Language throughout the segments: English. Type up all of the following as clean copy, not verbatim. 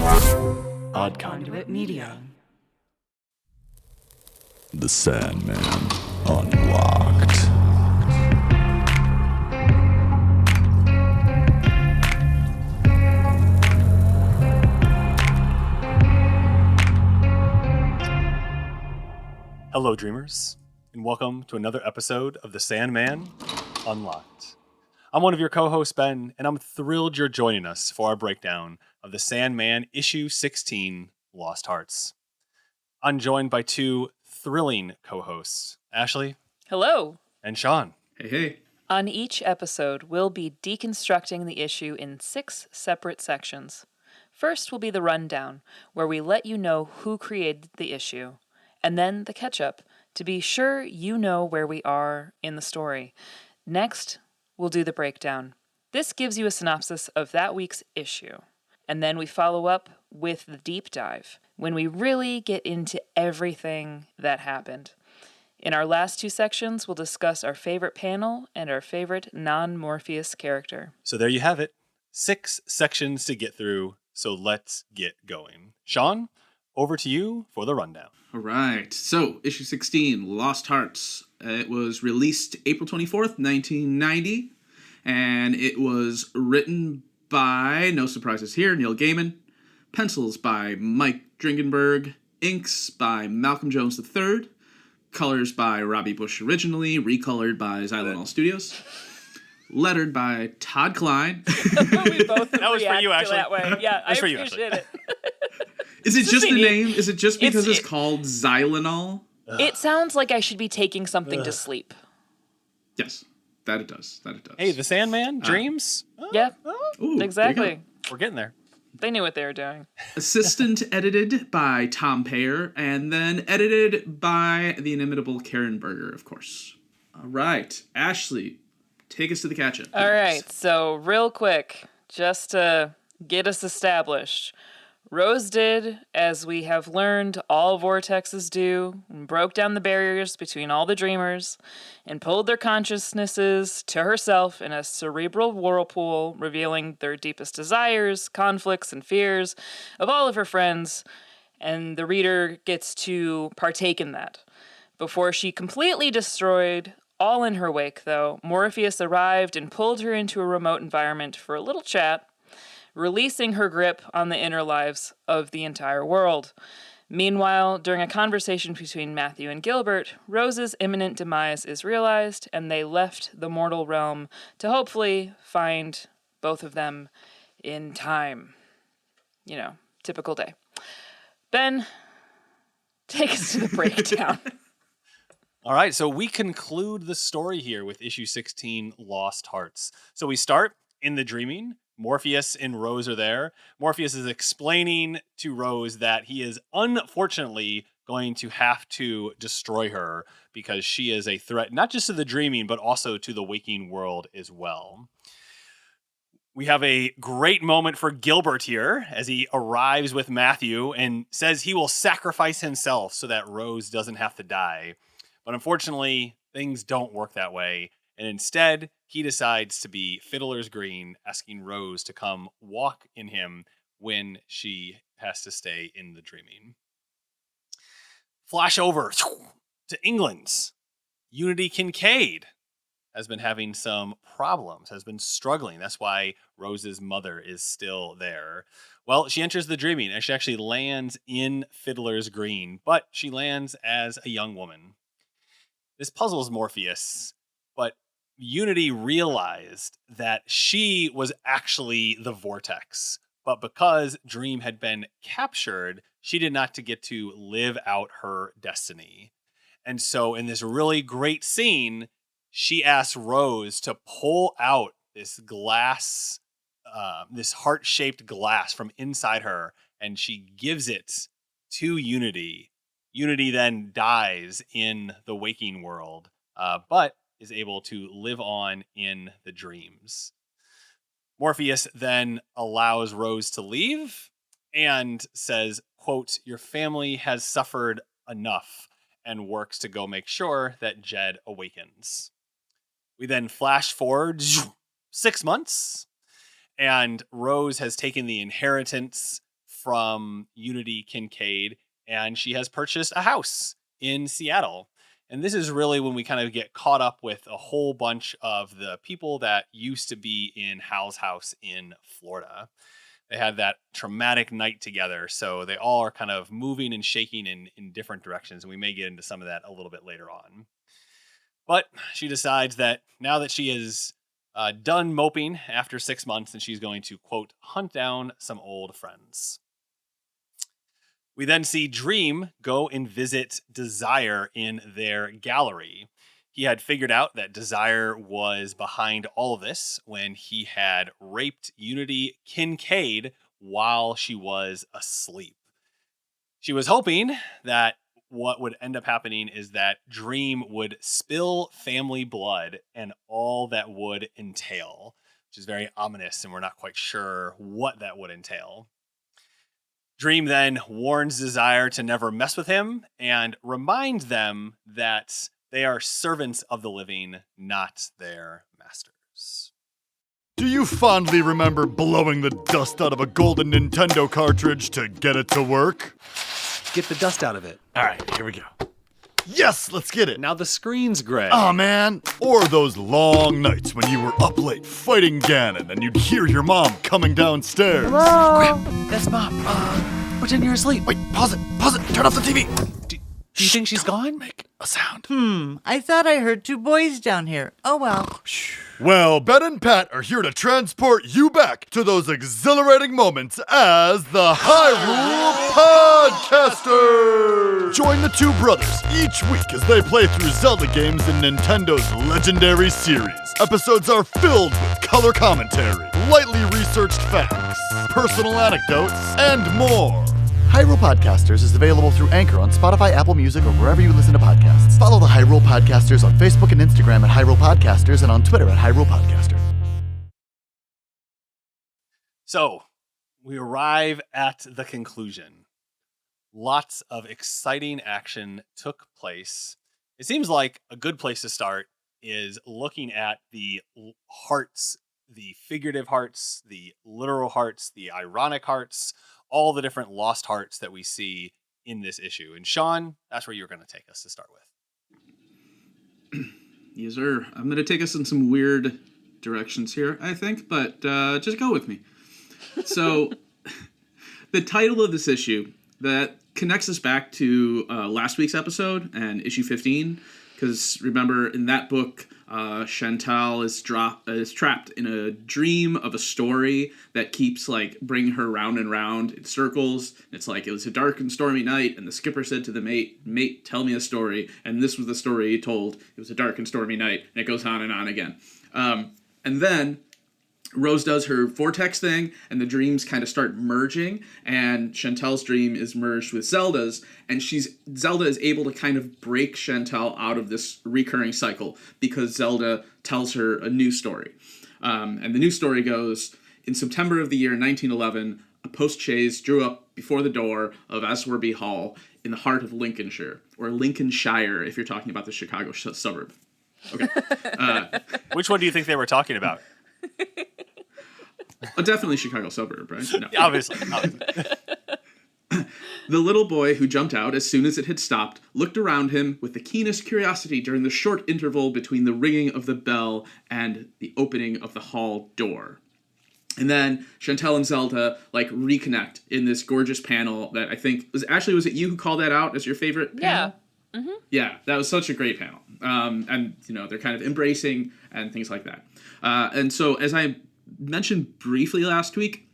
Odd Conduit Media. The Sandman Unlocked. Hello, dreamers, and welcome to another episode of The Sandman Unlocked. I'm one of your co-hosts, Ben, and I'm thrilled you're joining us for our breakdown of The Sandman Issue 16, Lost Hearts. I'm joined by two thrilling co-hosts, Ashley. Hello. And Sean. Hey, hey. On each episode, we'll be deconstructing the issue in 6 separate sections. First will be the rundown, where we let you know who created the issue, and then the catch-up, to be sure you know where we are in the story. Next, we'll do the breakdown. This gives you a synopsis of that week's issue, and then we follow up with the deep dive, when we really get into everything that happened. In our last 2 sections, we'll discuss our favorite panel and our favorite non-Morpheus character. So there you have it. 6 sections to get through, so let's get going. Sean, over to you for the rundown. All right. So, issue 16, Lost Hearts. It was released April 24th, 1990, and it was written by, no surprises here, Neil Gaiman, pencils by Mike Dringenberg, inks by Malcolm Jones III, colors by Robbie Bush originally, recolored by Xylanol Studios, lettered by Todd Klein. We both That was for you, Ashley. that way. Yeah, I That's for you, appreciate Ashley. it. Is it just the name? Is it just because It's- it's called Xylanol? It sounds like I should be taking something to sleep. Yes, that it does. Hey, the Sandman, dreams? Yeah, Ooh, exactly. there you go. We're getting there. They knew what they were doing. Assistant edited by Tom Payer, and then edited by the inimitable Karen Berger, of course. All right, Ashley, take us to the catch-up. All right, so real quick, just to get us established. Rose did, as we have learned all vortexes do, and broke down the barriers between all the dreamers, and pulled their consciousnesses to herself in a cerebral whirlpool, revealing their deepest desires, conflicts, and fears of all of her friends, and the reader gets to partake in that. Before she completely destroyed all in her wake, though, Morpheus arrived and pulled her into a remote environment for a little chat, releasing her grip on the inner lives of the entire world. Meanwhile, during a conversation between Matthew and Gilbert, Rose's imminent demise is realized, and they left the mortal realm to hopefully find both of them in time. You know, typical day. Ben, take us to the breakdown. All right, so we conclude the story here with issue 16, Lost Hearts. So we start in the dreaming. Morpheus and Rose are there. Morpheus is explaining to Rose that he is unfortunately going to have to destroy her because she is a threat, not just to the dreaming, but also to the waking world as well. We have a great moment for Gilbert here as he arrives with Matthew and says he will sacrifice himself so that Rose doesn't have to die. But unfortunately, things don't work that way. And instead, he decides to be Fiddler's Green, asking Rose to come walk in him when she has to stay in the dreaming. Flash over to England. Unity Kincaid has been having some problems, has been struggling. That's why Rose's mother is still there. Well, she enters the dreaming and she actually lands in Fiddler's Green, but she lands as a young woman. This puzzles Morpheus, but Unity realized that she was actually the vortex, but because Dream had been captured, she did not get to live out her destiny. And so in this really great scene, she asks Rose to pull out this glass, this heart-shaped glass from inside her, and she gives it to Unity. Unity then dies in the waking world, but is able to live on in the dreams. Morpheus then allows Rose to leave and says, quote, "Your family has suffered enough," and works to go make sure that Jed awakens. We then flash forward 6 months, and Rose has taken the inheritance from Unity Kincaid, and she has purchased a house in Seattle. And this is really when we kind of get caught up with a whole bunch of the people that used to be in Hal's house in Florida. They had that traumatic night together, so they all are kind of moving and shaking in different directions, and we may get into some of that a little bit later on. But she decides that now that she is done moping after 6 months, and she's going to, quote, hunt down some old friends. We then see Dream go and visit Desire in their gallery. He had figured out that Desire was behind all of this when he had raped Unity Kincaid while she was asleep. She was hoping that what would end up happening is that Dream would spill family blood and all that would entail, which is very ominous, and we're not quite sure what that would entail. Dream then warns Desire to never mess with him and reminds them that they are servants of the living, not their masters. Do you fondly remember blowing the dust out of a golden Nintendo cartridge to get it to work? Get the dust out of it. All right, here we go. Yes, let's get it. Now the screen's gray. Aw, man. Or those long nights when you were up late fighting Ganon and you'd hear your mom coming downstairs. Hello? That's Mom. Pretend you're asleep. Wait, pause it, turn off the TV. Do you think she's gone? Make a sound. I thought I heard two boys down here. Oh well. Well, Ben and Pat are here to transport you back to those exhilarating moments as the Hyrule Podcasters! Join the two brothers each week as they play through Zelda games in Nintendo's legendary series. Episodes are filled with color commentary, lightly researched facts, personal anecdotes, and more. Hyrule Podcasters is available through Anchor on Spotify, Apple Music, or wherever you listen to podcasts. Follow the Hyrule Podcasters on Facebook and Instagram at Hyrule Podcasters and on Twitter at Hyrule Podcaster. So, we arrive at the conclusion. Lots of exciting action took place. It seems like a good place to start is looking at the hearts, the figurative hearts, the literal hearts, the ironic hearts, all the different lost hearts that we see in this issue. And Sean, that's where you're going to take us to start with. Yes, sir. I'm going to take us in some weird directions here, I think, but just go with me. So, the title of this issue, that connects us back to last week's episode and issue 15, because remember, in that book, Chantal is trapped in a dream of a story that keeps like bringing her round and round in circles. It's like, it was a dark and stormy night, and the skipper said to the mate, tell me a story. And this was the story he told. It was a dark and stormy night, and it goes on and on again. And then Rose does her vortex thing, and the dreams kind of start merging, and Chantal's dream is merged with Zelda's, and Zelda is able to kind of break Chantal out of this recurring cycle because Zelda tells her a new story. And the new story goes, in September of the year 1911, a post-chaise drew up before the door of Aswarby Hall in the heart of Lincolnshire, or Lincolnshire if you're talking about the Chicago suburb. Okay. Which one do you think they were talking about? Definitely Chicago suburb, right? No. Obviously. The little boy who jumped out as soon as it had stopped looked around him with the keenest curiosity during the short interval between the ringing of the bell and the opening of the hall door. And then Chantal and Zelda reconnect in this gorgeous panel that I think was it you who called that out as your favorite panel? Yeah. Mm-hmm. Yeah, that was such a great panel. And they're kind of embracing and things like that. And so as I mentioned briefly last week,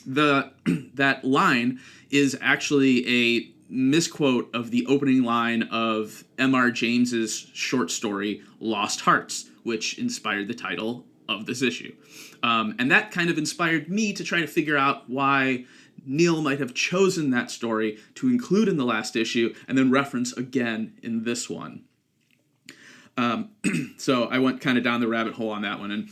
that line is actually a misquote of the opening line of M.R. James's short story Lost Hearts, which inspired the title of this issue. And that kind of inspired me to try to figure out why Neil might have chosen that story to include in the last issue and then reference again in this one. So I went kind of down the rabbit hole on that one. And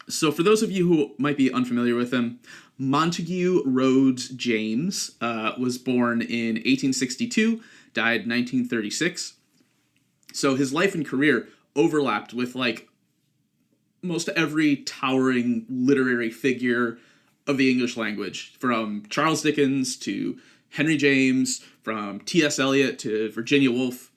so for those of you who might be unfamiliar with him, Montague Rhodes James was born in 1862, died 1936. So his life and career overlapped with most every towering literary figure of the English language, from Charles Dickens to Henry James, from T.S. Eliot to Virginia Woolf.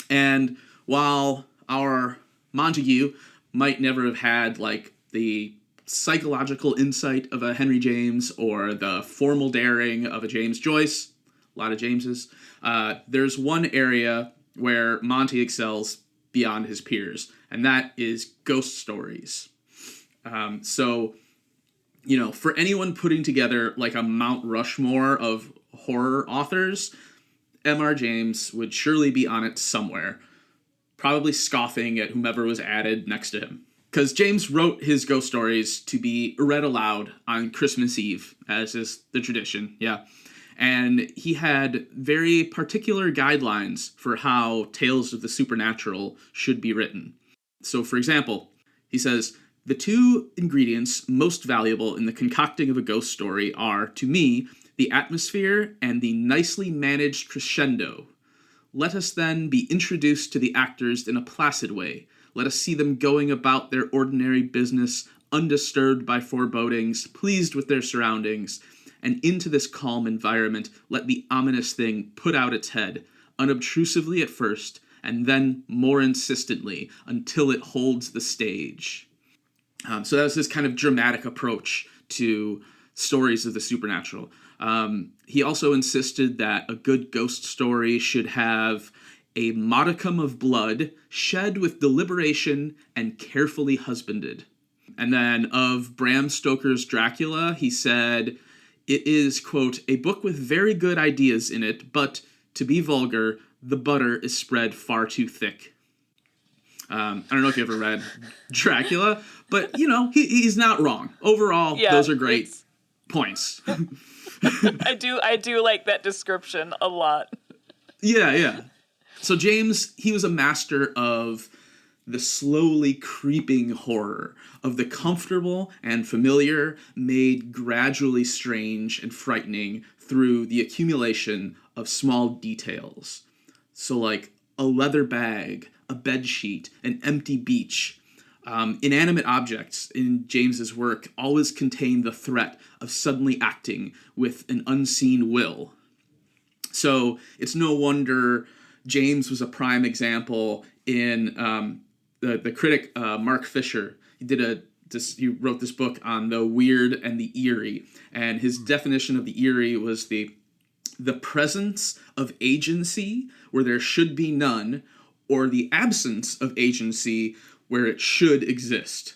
And while our Montague might never have had like the psychological insight of a Henry James or the formal daring of a James Joyce, a lot of Jameses, there's one area where Monty excels beyond his peers, and that is ghost stories. So, you know, for anyone putting together like a Mount Rushmore of horror authors, M.R. James would surely be on it somewhere, probably scoffing at whomever was added next to him. Because James wrote his ghost stories to be read aloud on Christmas Eve, as is the tradition, yeah. And he had very particular guidelines for how tales of the supernatural should be written. So, for example, he says, "The two ingredients most valuable in the concocting of a ghost story are, to me, the atmosphere and the nicely managed crescendo. Let us then be introduced to the actors in a placid way. Let us see them going about their ordinary business, undisturbed by forebodings, pleased with their surroundings. And into this calm environment, let the ominous thing put out its head, unobtrusively at first, and then more insistently, until it holds the stage." So that was his kind of dramatic approach to stories of the supernatural. He also insisted that a good ghost story should have a modicum of blood shed with deliberation and carefully husbanded. And then of Bram Stoker's Dracula, he said, "It is, quote, a book with very good ideas in it, but, to be vulgar, the butter is spread far too thick." I don't know if you ever read Dracula, but, you know, he's not wrong. Overall, those are great points. I do like that description a lot. Yeah. So James, he was a master of the slowly creeping horror, of the comfortable and familiar made gradually strange and frightening through the accumulation of small details. So like a leather bag, a bedsheet, an empty beach. Inanimate objects in James's work always contain the threat of suddenly acting with an unseen will. So it's no wonder James was a prime example in the critic Mark Fisher. He wrote this book on the weird and the eerie, and his definition of the eerie was the presence of agency where there should be none, or the absence of agency where it should exist.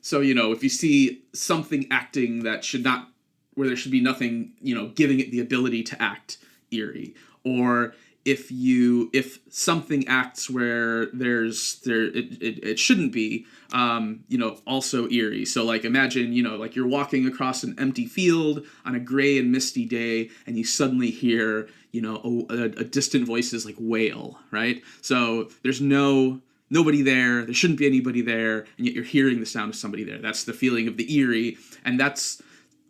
So, you know, if you see something acting that should not, where there should be nothing, you know, giving it the ability to act, eerie. Or if something acts where it shouldn't be, you know, also eerie. So like imagine, you know, like you're walking across an empty field on a gray and misty day, and you suddenly hear, you know, a distant voices like wail, right? So there's nobody there, there shouldn't be anybody there, and yet you're hearing the sound of somebody there. That's the feeling of the eerie, and that's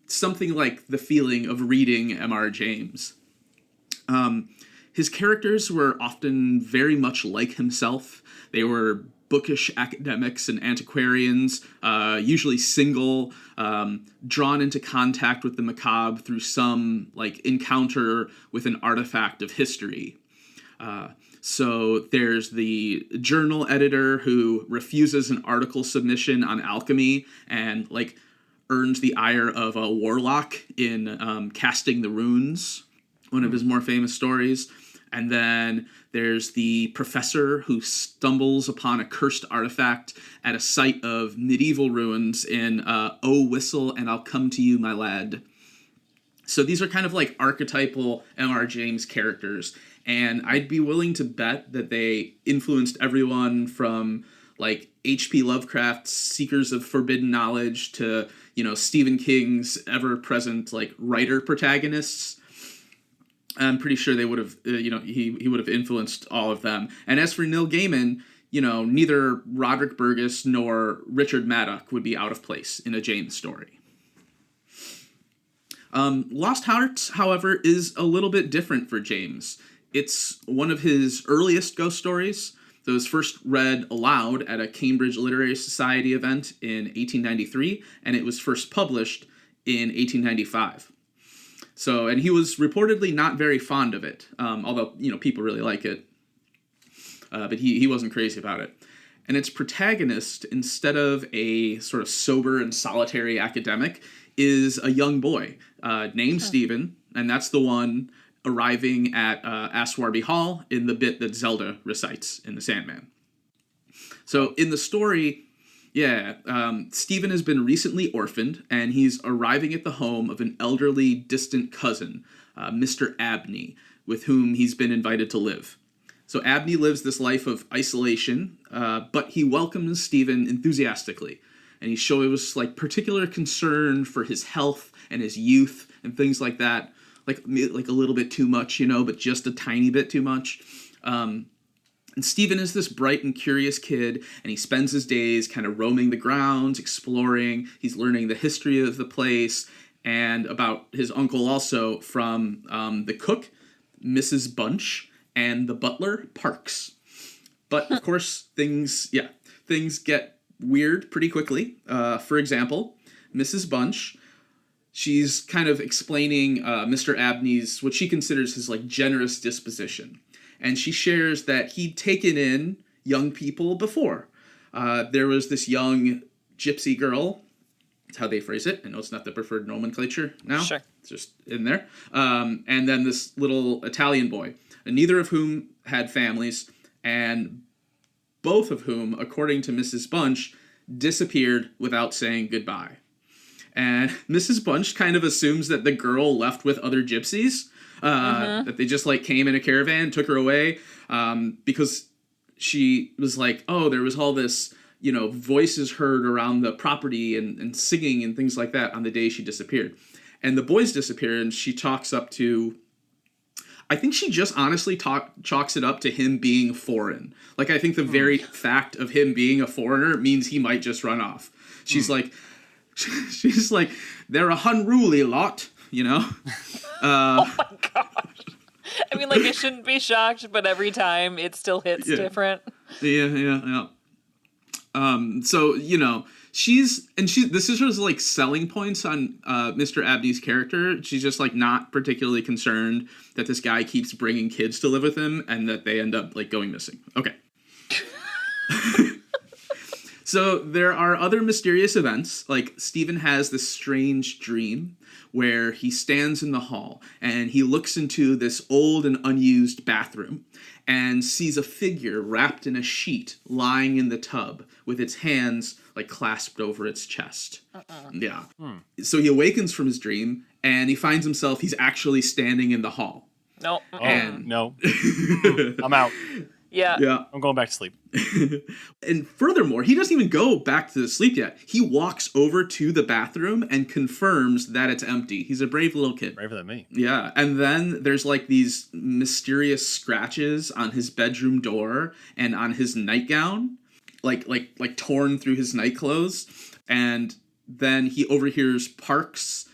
something like the feeling of reading M.R. James. His characters were often very much like himself. They were bookish academics and antiquarians, usually single, drawn into contact with the macabre through some like encounter with an artifact of history. So there's the journal editor who refuses an article submission on alchemy and like earns the ire of a warlock in Casting the Runes, one of his more famous stories. And then there's the professor who stumbles upon a cursed artifact at a site of medieval ruins in Oh Whistle and I'll Come to You, My Lad. So these are kind of like archetypal M.R. James characters. And I'd be willing to bet that they influenced everyone from like H.P. Lovecraft's Seekers of Forbidden Knowledge to, you know, Stephen King's ever-present like writer protagonists. I'm pretty sure they would have, he would have influenced all of them. And as for Neil Gaiman, you know, neither Roderick Burgess nor Richard Maddock would be out of place in a James story. Lost Hearts, however, is a little bit different for James. It's one of his earliest ghost stories. It was first read aloud at a Cambridge Literary Society event in 1893, and it was first published in 1895. So, and he was reportedly not very fond of it, although, people really like it. But he wasn't crazy about it. And its protagonist, instead of a sort of sober and solitary academic, is a young boy named Stephen, and that's the one arriving at Aswarby Hall in the bit that Zelda recites in the Sandman. So in the story, Stephen has been recently orphaned, and he's arriving at the home of an elderly, distant cousin, Mr. Abney, with whom he's been invited to live. So Abney lives this life of isolation, but he welcomes Stephen enthusiastically, and he shows particular concern for his health and his youth and things like that, like a little bit too much, but just a tiny bit too much. And Stephen is this bright and curious kid, and he spends his days kind of roaming the grounds, exploring. He's learning the history of the place and about his uncle also from the cook, Mrs. Bunch, and the butler, Parks. But of course, things get weird pretty quickly. For example, Mrs. Bunch, she's kind of explaining Mr. Abney's, what she considers his generous disposition. And she shares that he'd taken in young people before. There was this young gypsy girl. That's how they phrase it. I know it's not the preferred nomenclature now. Sure. It's just in there. And then this little Italian boy, and neither of whom had families, and both of whom, according to Mrs. Bunch, disappeared without saying goodbye. And Mrs. Bunch kind of assumes that the girl left with other gypsies, that they just came in a caravan, took her away, because she was like, oh, there was all this, voices heard around the property and singing and things like that on the day she disappeared. And the boys disappear, and she chalks up to, I think she just honestly chalks it up to him being foreign. I think the very fact of him being a foreigner means he might just run off. She's she's like, they're a unruly lot, Oh my gosh. I mean, I shouldn't be shocked, but every time it still hits different. Yeah. So, this is her selling points on Mr. Abney's character. She's just not particularly concerned that this guy keeps bringing kids to live with him and that they end up going missing. Okay. So there are other mysterious events. Stephen has this strange dream where he stands in the hall and he looks into this old and unused bathroom and sees a figure wrapped in a sheet lying in the tub with its hands clasped over its chest. Yeah. So he awakens from his dream and he finds himself, he's actually standing in the hall. No. And No. I'm out. Yeah. I'm going back to sleep. And furthermore, he doesn't even go back to sleep yet. He walks over to the bathroom and confirms that it's empty. He's a brave little kid. Braver than me. Yeah. And then there's these mysterious scratches on his bedroom door and on his nightgown, like torn through his night clothes. And then he overhears Parks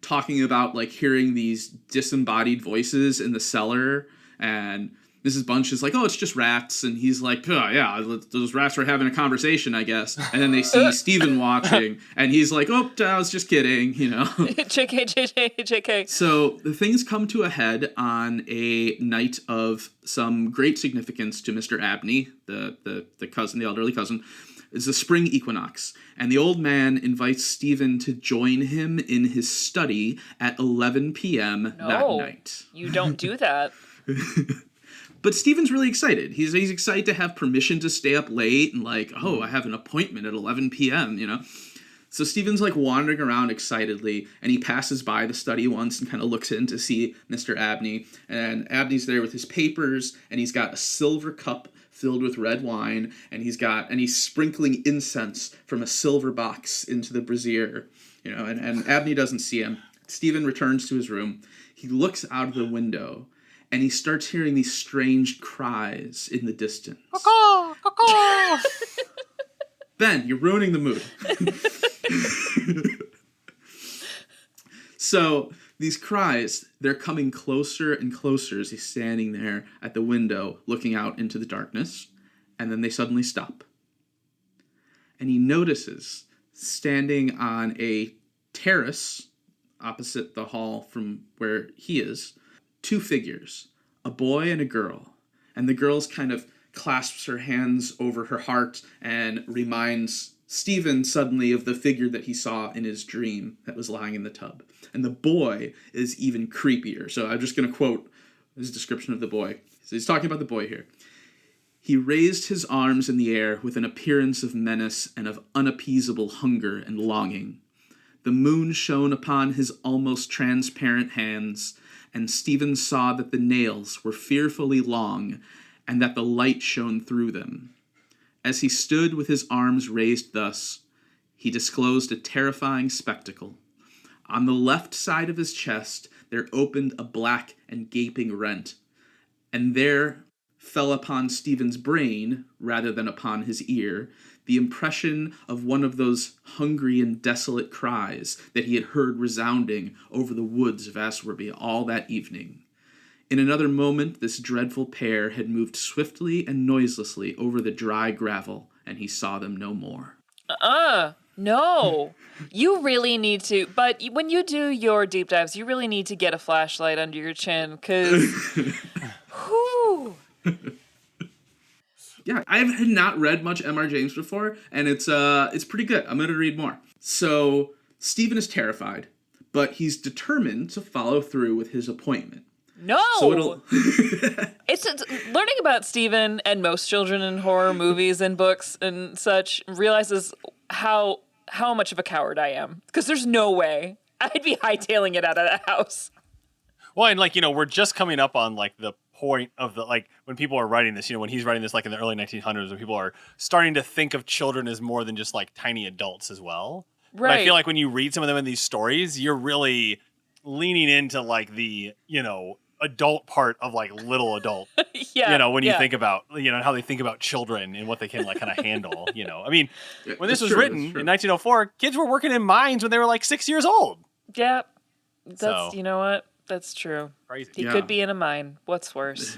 talking about hearing these disembodied voices in the cellar, and Mrs. Bunch is like, oh, it's just rats. And he's like, oh, yeah, those rats were having a conversation, I guess. And then they see Stephen watching, and he's like, oh, I was just kidding, JK. So the things come to a head on a night of some great significance to Mr. Abney, the cousin, the elderly cousin. It's the spring equinox, and the old man invites Stephen to join him in his study at 11 p.m. that night. You don't do that. But Stephen's really excited. He's excited to have permission to stay up late and I have an appointment at 11 p.m., So Stephen's wandering around excitedly, and he passes by the study once and kind of looks in to see Mr. Abney. And Abney's there with his papers, and he's got a silver cup filled with red wine, and he's sprinkling incense from a silver box into the brazier, and Abney doesn't see him. Stephen returns to his room. He looks out of the window, and he starts hearing these strange cries in the distance. Caw, caw, caw. Ben, you're ruining the mood. So these cries, they're coming closer and closer as he's standing there at the window looking out into the darkness. and then they suddenly stop. And he notices, standing on a terrace opposite the hall from where he is, two figures, a boy and a girl. And the girl's kind of clasps her hands over her heart and reminds Stephen suddenly of the figure that he saw in his dream that was lying in the tub. And the boy is even creepier. So I'm just going to quote his description of the boy. So he's talking about the boy here. He raised his arms in the air with an appearance of menace and of unappeasable hunger and longing. The moon shone upon his almost transparent hands, and Stephen saw that the nails were fearfully long, and that the light shone through them. As he stood with his arms raised thus, he disclosed a terrifying spectacle. On the left side of his chest there opened a black and gaping rent, and there fell upon Stephen's brain, rather than upon his ear, the impression of one of those hungry and desolate cries that he had heard resounding over the woods of Aswarby all that evening. In another moment, this dreadful pair had moved swiftly and noiselessly over the dry gravel, and he saw them no more. No. You really need to, but when you do your deep dives, you really need to get a flashlight under your chin, because, whew. Yeah, I have not read much M.R. James before, and it's pretty good. I'm going to read more. So, Stephen is terrified, but he's determined to follow through with his appointment. No! So it's learning about Stephen and most children in horror movies and books and such realizes how much of a coward I am. Because there's no way I'd be hightailing it out of that house. Well, and we're just coming up on the point of the when people are writing this, when he's writing this in the early 1900s, when people are starting to think of children as more than just tiny adults as well. Right. But I feel like when you read some of them in these stories, you're really leaning into the adult part of little adult. Yeah. When you think about how they think about children and what they can kind of handle. I mean, when this was written in 1904, kids were working in mines when they were 6 years old. Yeah. That's you know what? That's true. Crazy. He could be in a mine. What's worse?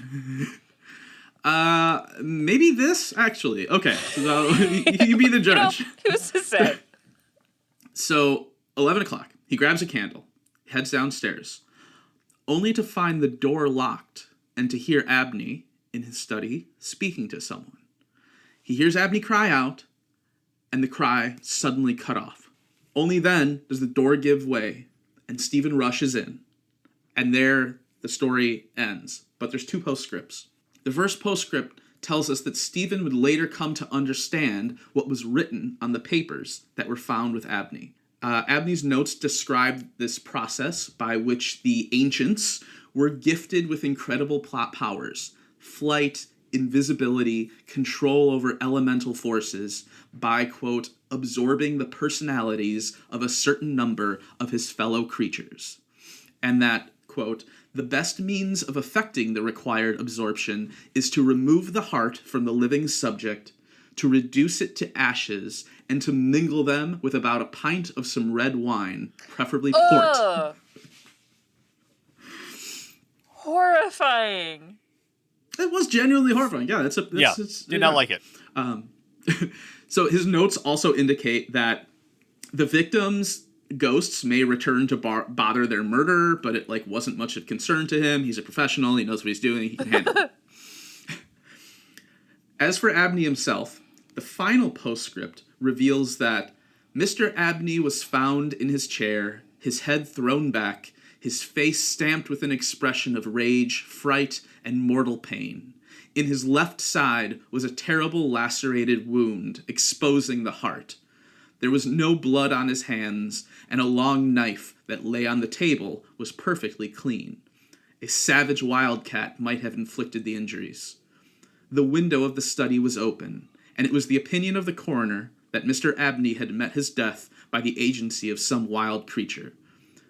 Maybe this, actually. Okay, so you be the judge. Who's to say? So, 11 o'clock. He grabs a candle, heads downstairs, only to find the door locked and to hear Abney, in his study, speaking to someone. He hears Abney cry out, and the cry suddenly cut off. Only then does the door give way, and Stephen rushes in. And there, the story ends. But there's two postscripts. The first postscript tells us that Stephen would later come to understand what was written on the papers that were found with Abney. Abney's notes describe this process by which the ancients were gifted with incredible plot powers, flight, invisibility, control over elemental forces, by, quote, absorbing the personalities of a certain number of his fellow creatures. And that, quote, the best means of effecting the required absorption is to remove the heart from the living subject, to reduce it to ashes, and to mingle them with about a pint of some red wine, preferably port. Horrifying. It was genuinely horrifying. Yeah, did not like it. So his notes also indicate that the victims' ghosts may return to bother their murderer, but it wasn't much of concern to him. He's a professional. He knows what he's doing. He can handle it. As for Abney himself, the final postscript reveals that Mr. Abney was found in his chair, his head thrown back, his face stamped with an expression of rage, fright, and mortal pain. In his left side was a terrible lacerated wound, exposing the heart. There was no blood on his hands, and a long knife that lay on the table was perfectly clean. A savage wildcat might have inflicted the injuries. The window of the study was open, and it was the opinion of the coroner that Mr. Abney had met his death by the agency of some wild creature.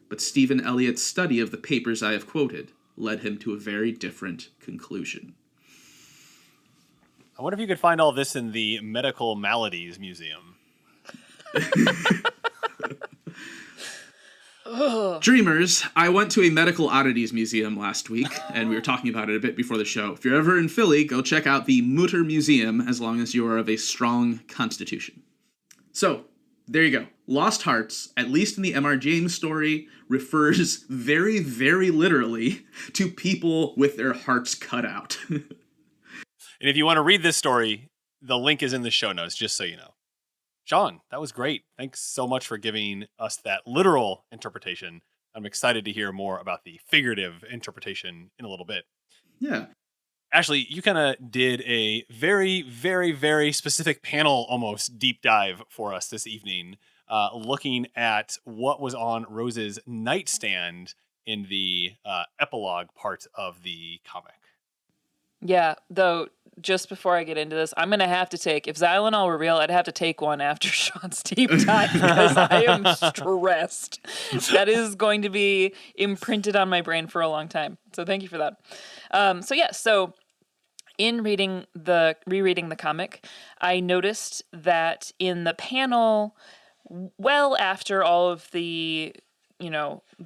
But Stephen Elliott's study of the papers I have quoted led him to a very different conclusion. I wonder if you could find all this in the Medical Maladies Museum. Dreamers, I went to a medical oddities museum last week, and we were talking about it a bit before the show. If you're ever in Philly, go check out the Mutter Museum, as long as you are of a strong constitution. So, there you go. Lost Hearts, at least in the M.R. James story, refers very, very literally to people with their hearts cut out. And if you want to read this story, the link is in the show notes, just so you know. Sean, that was great. Thanks so much for giving us that literal interpretation. I'm excited to hear more about the figurative interpretation in a little bit. Yeah. Ashley, you kind of did a very, very, very specific panel, almost deep dive for us this evening, looking at what was on Rose's nightstand in the epilogue part of the comic. Yeah, though, just before I get into this, I'm going to have to take, if Xylanol were real, I'd have to take one after Sean's deep dive because I am stressed. That is going to be imprinted on my brain for a long time. So thank you for that. So in rereading the comic, I noticed that in the panel, well after all of the,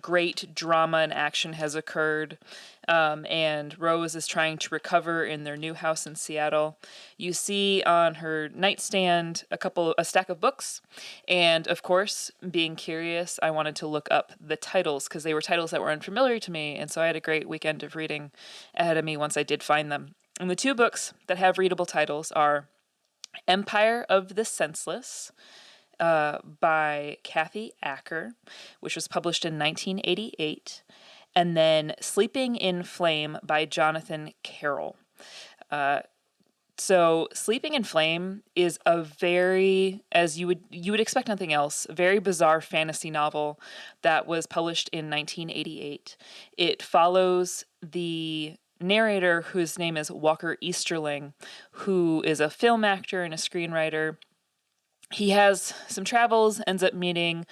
great drama and action has occurred, and Rose is trying to recover in their new house in Seattle, you see on her nightstand a stack of books, and of course, being curious, I wanted to look up the titles because they were titles that were unfamiliar to me, and so I had a great weekend of reading ahead of me once I did find them. And the two books that have readable titles are Empire of the Senseless, by Kathy Acker, which was published in 1988, and then Sleeping in Flame by Jonathan Carroll. So Sleeping in Flame is a very, as you would expect nothing else, very bizarre fantasy novel that was published in 1988. It follows the narrator, whose name is Walker Easterling, who is a film actor and a screenwriter. He has some travels, ends up meeting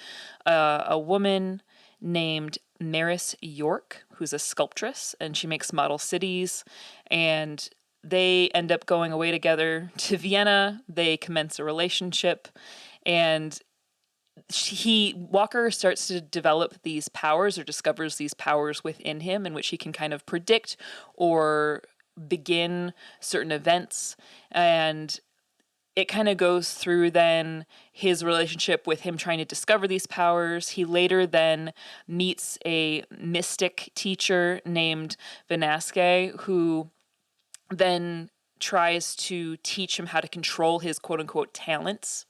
a woman named Maris York, who's a sculptress, and she makes model cities, and they end up going away together to Vienna. They commence a relationship, and Walker starts to develop these powers, or discovers these powers within him, in which he can kind of predict or begin certain events, and it kind of goes through then his relationship with him trying to discover these powers. He later then meets a mystic teacher named Vanaske, who then tries to teach him how to control his quote-unquote talents.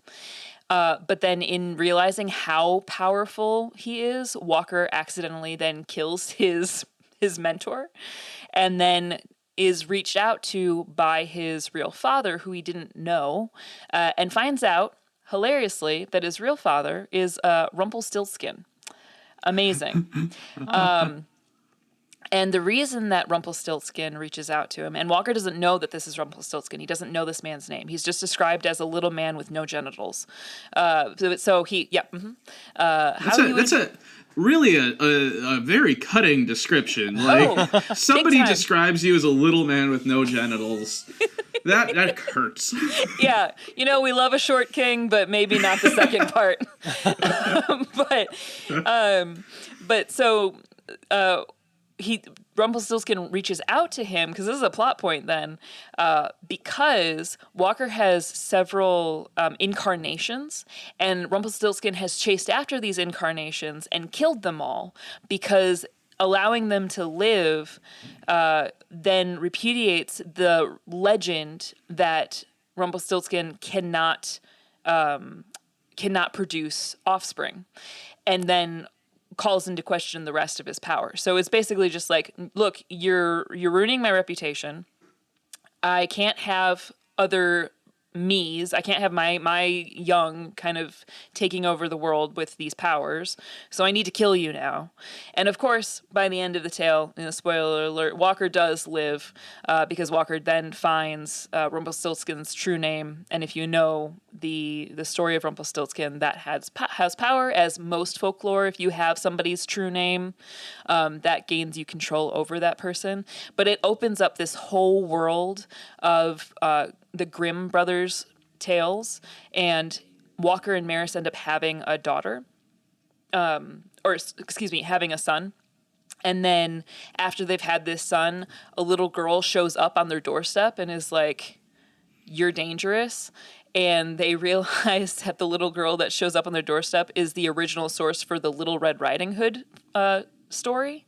But then in realizing how powerful he is, Walker accidentally then kills his mentor, and then is reached out to by his real father, who he didn't know, and finds out, hilariously, that his real father is Rumpelstiltskin. Amazing. And the reason that Rumpelstiltskin reaches out to him, and Walker doesn't know that this is Rumpelstiltskin. He doesn't know this man's name. He's just described as a little man with no genitals. So he, yeah. Mm-hmm. That's really a very cutting description. Like, somebody describes you as a little man with no genitals. That hurts. Yeah, we love a short king, but maybe not the second part. Rumpelstiltskin reaches out to him, because this is a plot point then, because Walker has several incarnations, and Rumpelstiltskin has chased after these incarnations and killed them all, because allowing them to live then repudiates the legend that Rumpelstiltskin cannot produce offspring, and then calls into question the rest of his power. So it's basically just like, look, you're ruining my reputation. I can't have other me's. I can't have my young kind of taking over the world with these powers. So I need to kill you now. And of course, by the end of the tale, spoiler alert, Walker does live, because Walker then finds Rumpelstiltskin's true name. And if you know the story of Rumpelstiltskin, that has power, as most folklore. If you have somebody's true name, that gains you control over that person. But it opens up this whole world of the Grimm brothers' tales, and Walker and Maris end up having a daughter having a son. And then after they've had this son, a little girl shows up on their doorstep and is like, "You're dangerous." And they realize that the little girl that shows up on their doorstep is the original source for the Little Red Riding Hood story.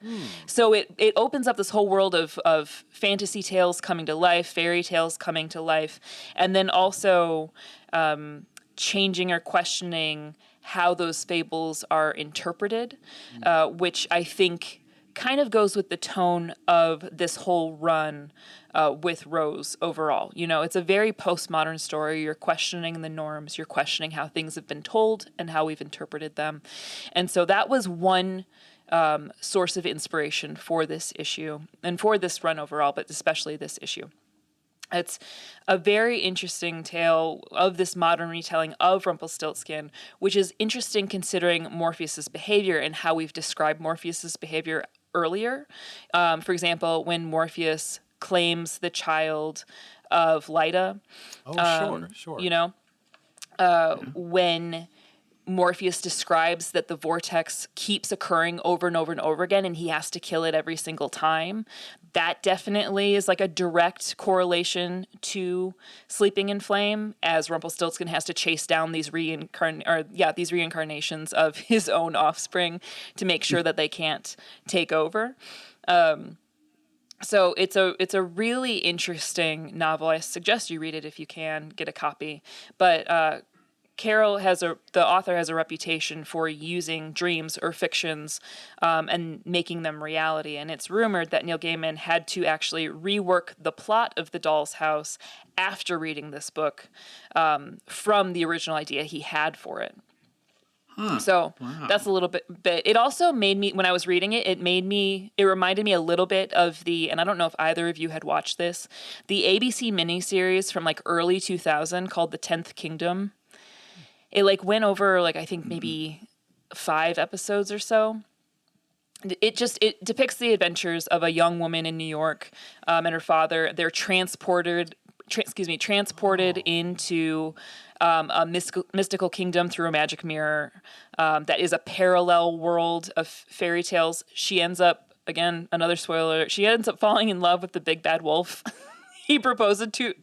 So it opens up this whole world of fantasy tales coming to life, fairy tales coming to life, and then also changing or questioning how those fables are interpreted, which I think kind of goes with the tone of this whole run with Rose overall. You know, it's a very postmodern story. You're questioning the norms. You're questioning how things have been told and how we've interpreted them. And so that was one source of inspiration for this issue and for this run overall, but especially this issue. It's a very interesting tale of this modern retelling of Rumpelstiltskin, which is interesting considering Morpheus's behavior and how we've described Morpheus's behavior earlier. For example, when Morpheus claims the child of Lyda. Sure. You know, when Morpheus describes that the vortex keeps occurring over and over and over again, and he has to kill it every single time. That definitely is like a direct correlation to Sleeping in Flame, as Rumpelstiltskin has to chase down these reincarnations of his own offspring to make sure that they can't take over. So it's a really interesting novel. I suggest you read it if you can get a copy. But the author has a reputation for using dreams or fictions and making them reality. And it's rumored that Neil Gaiman had to actually rework the plot of The Doll's House after reading this book from the original idea he had for it. So that's a little bit. It also made me, when I was reading it, it reminded me a little bit of and I don't know if either of you had watched this, the ABC miniseries from like early 2000 called The 10th Kingdom. It like went over like, I think maybe 5 episodes or so. It depicts the adventures of a young woman in New York and her father. They're transported into a mystical kingdom through a magic mirror that is a parallel world of fairy tales. She ends up, again, another spoiler, she ends up falling in love with the big bad wolf. He proposes to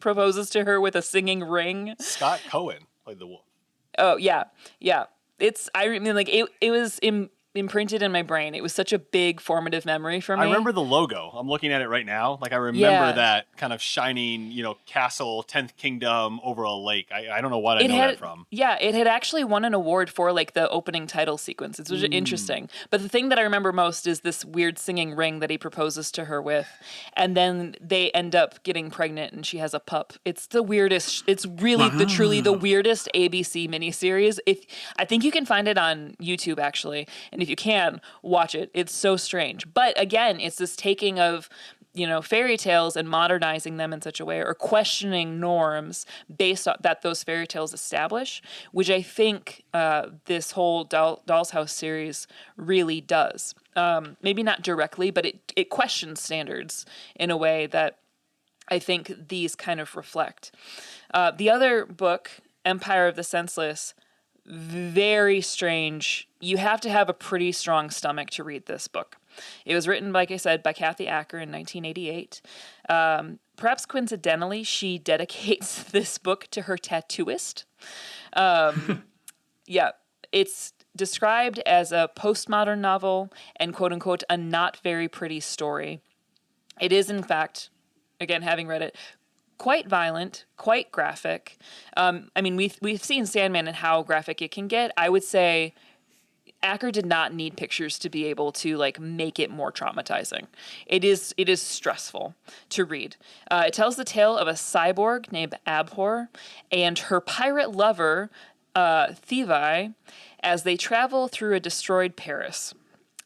her with a singing ring. Scott Cohen played the wolf. Oh, yeah. It was imprinted in my brain. It was such a big formative memory for me. I remember the logo. I'm looking at it right now. Like I remember that kind of shining, castle, 10th Kingdom over a lake. I don't know what I know that from. Yeah, it had actually won an award for like the opening title sequence. It's interesting. But the thing that I remember most is this weird singing ring that he proposes to her with. And then they end up getting pregnant and she has a pup. It's the weirdest. It's really truly the weirdest ABC miniseries. I think you can find it on YouTube actually. And if you can, watch it. It's so strange. But again, it's this taking of, fairy tales and modernizing them in such a way, or questioning norms based on that those fairy tales establish, which I think this whole Doll's House series really does. Maybe not directly, but it questions standards in a way that I think these kind of reflect. The other book, Empire of the Senseless, very strange. You have to have a pretty strong stomach to read this book. It was written, like I said, by Kathy Acker in 1988. Perhaps coincidentally, she dedicates this book to her tattooist. It's described as a postmodern novel and quote unquote a not very pretty story. It is, in fact, again, having read it, quite violent, quite graphic. We've seen Sandman and how graphic it can get. I would say Acker did not need pictures to be able to like make it more traumatizing. It is stressful to read. It tells the tale of a cyborg named Abhor and her pirate lover, Thevi, as they travel through a destroyed Paris.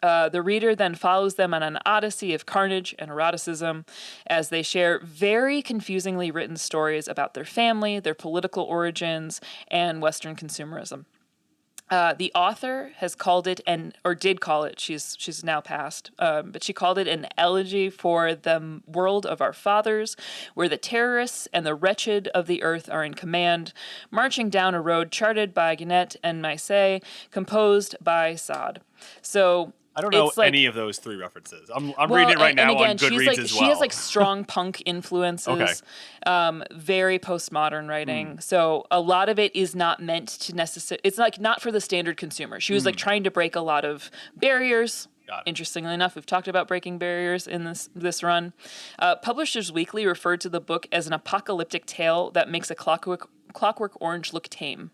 The reader then follows them on an odyssey of carnage and eroticism as they share very confusingly written stories about their family, their political origins, and Western consumerism. The author has called it or did call it, she's now passed, but she called it an elegy for the world of our fathers, where the terrorists and the wretched of the earth are in command, marching down a road charted by Guinet and Maisset, composed by Sade. So I don't know it's like, any of those three references. I'm reading it right now on Goodreads as well. She has like strong punk influences, very postmodern writing. So a lot of it is not meant to necessarily, it's like not for the standard consumer. She was like trying to break a lot of barriers. Interestingly enough, we've talked about breaking barriers in this run. Publishers Weekly referred to the book as an apocalyptic tale that makes a Clockwork Orange look tame.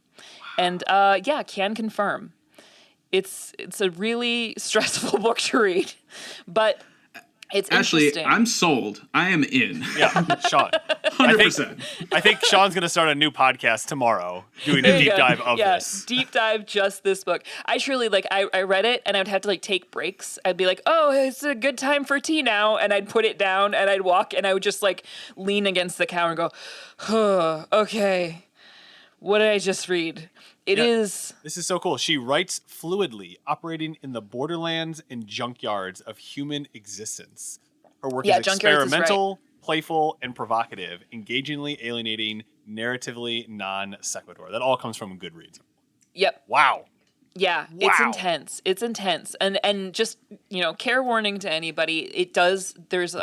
And can confirm. It's a really stressful book to read, but it's Ashley, interesting. I'm sold. I am in. Yeah, Sean. 100%. I think Sean's going to start a new podcast tomorrow doing a deep dive of this. Deep dive just this book. I truly, I read it and I would have to, take breaks. I'd be like, oh, it's a good time for tea now. And I'd put it down and I'd walk and I would just, lean against the counter and go, oh, okay, what did I just read? This is so cool. She writes fluidly, operating in the borderlands and junkyards of human existence. Her work is experimental, playful, and provocative, engagingly alienating, narratively non sequitur. That all comes from Goodreads. Yep. Wow. Yeah, wow. It's intense. And just, care warning to anybody, there's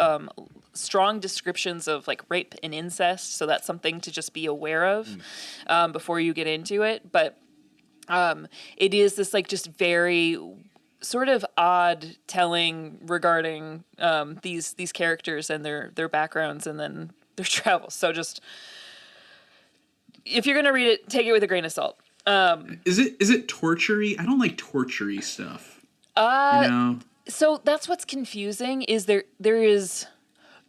strong descriptions of rape and incest, so that's something to just be aware of before you get into it. But it is this just very sort of odd telling regarding these characters and their backgrounds and then their travels. So just, if you're gonna read it, take it with a grain of salt. Is it torture-y? I don't like torture-y stuff. So that's what's confusing is there is,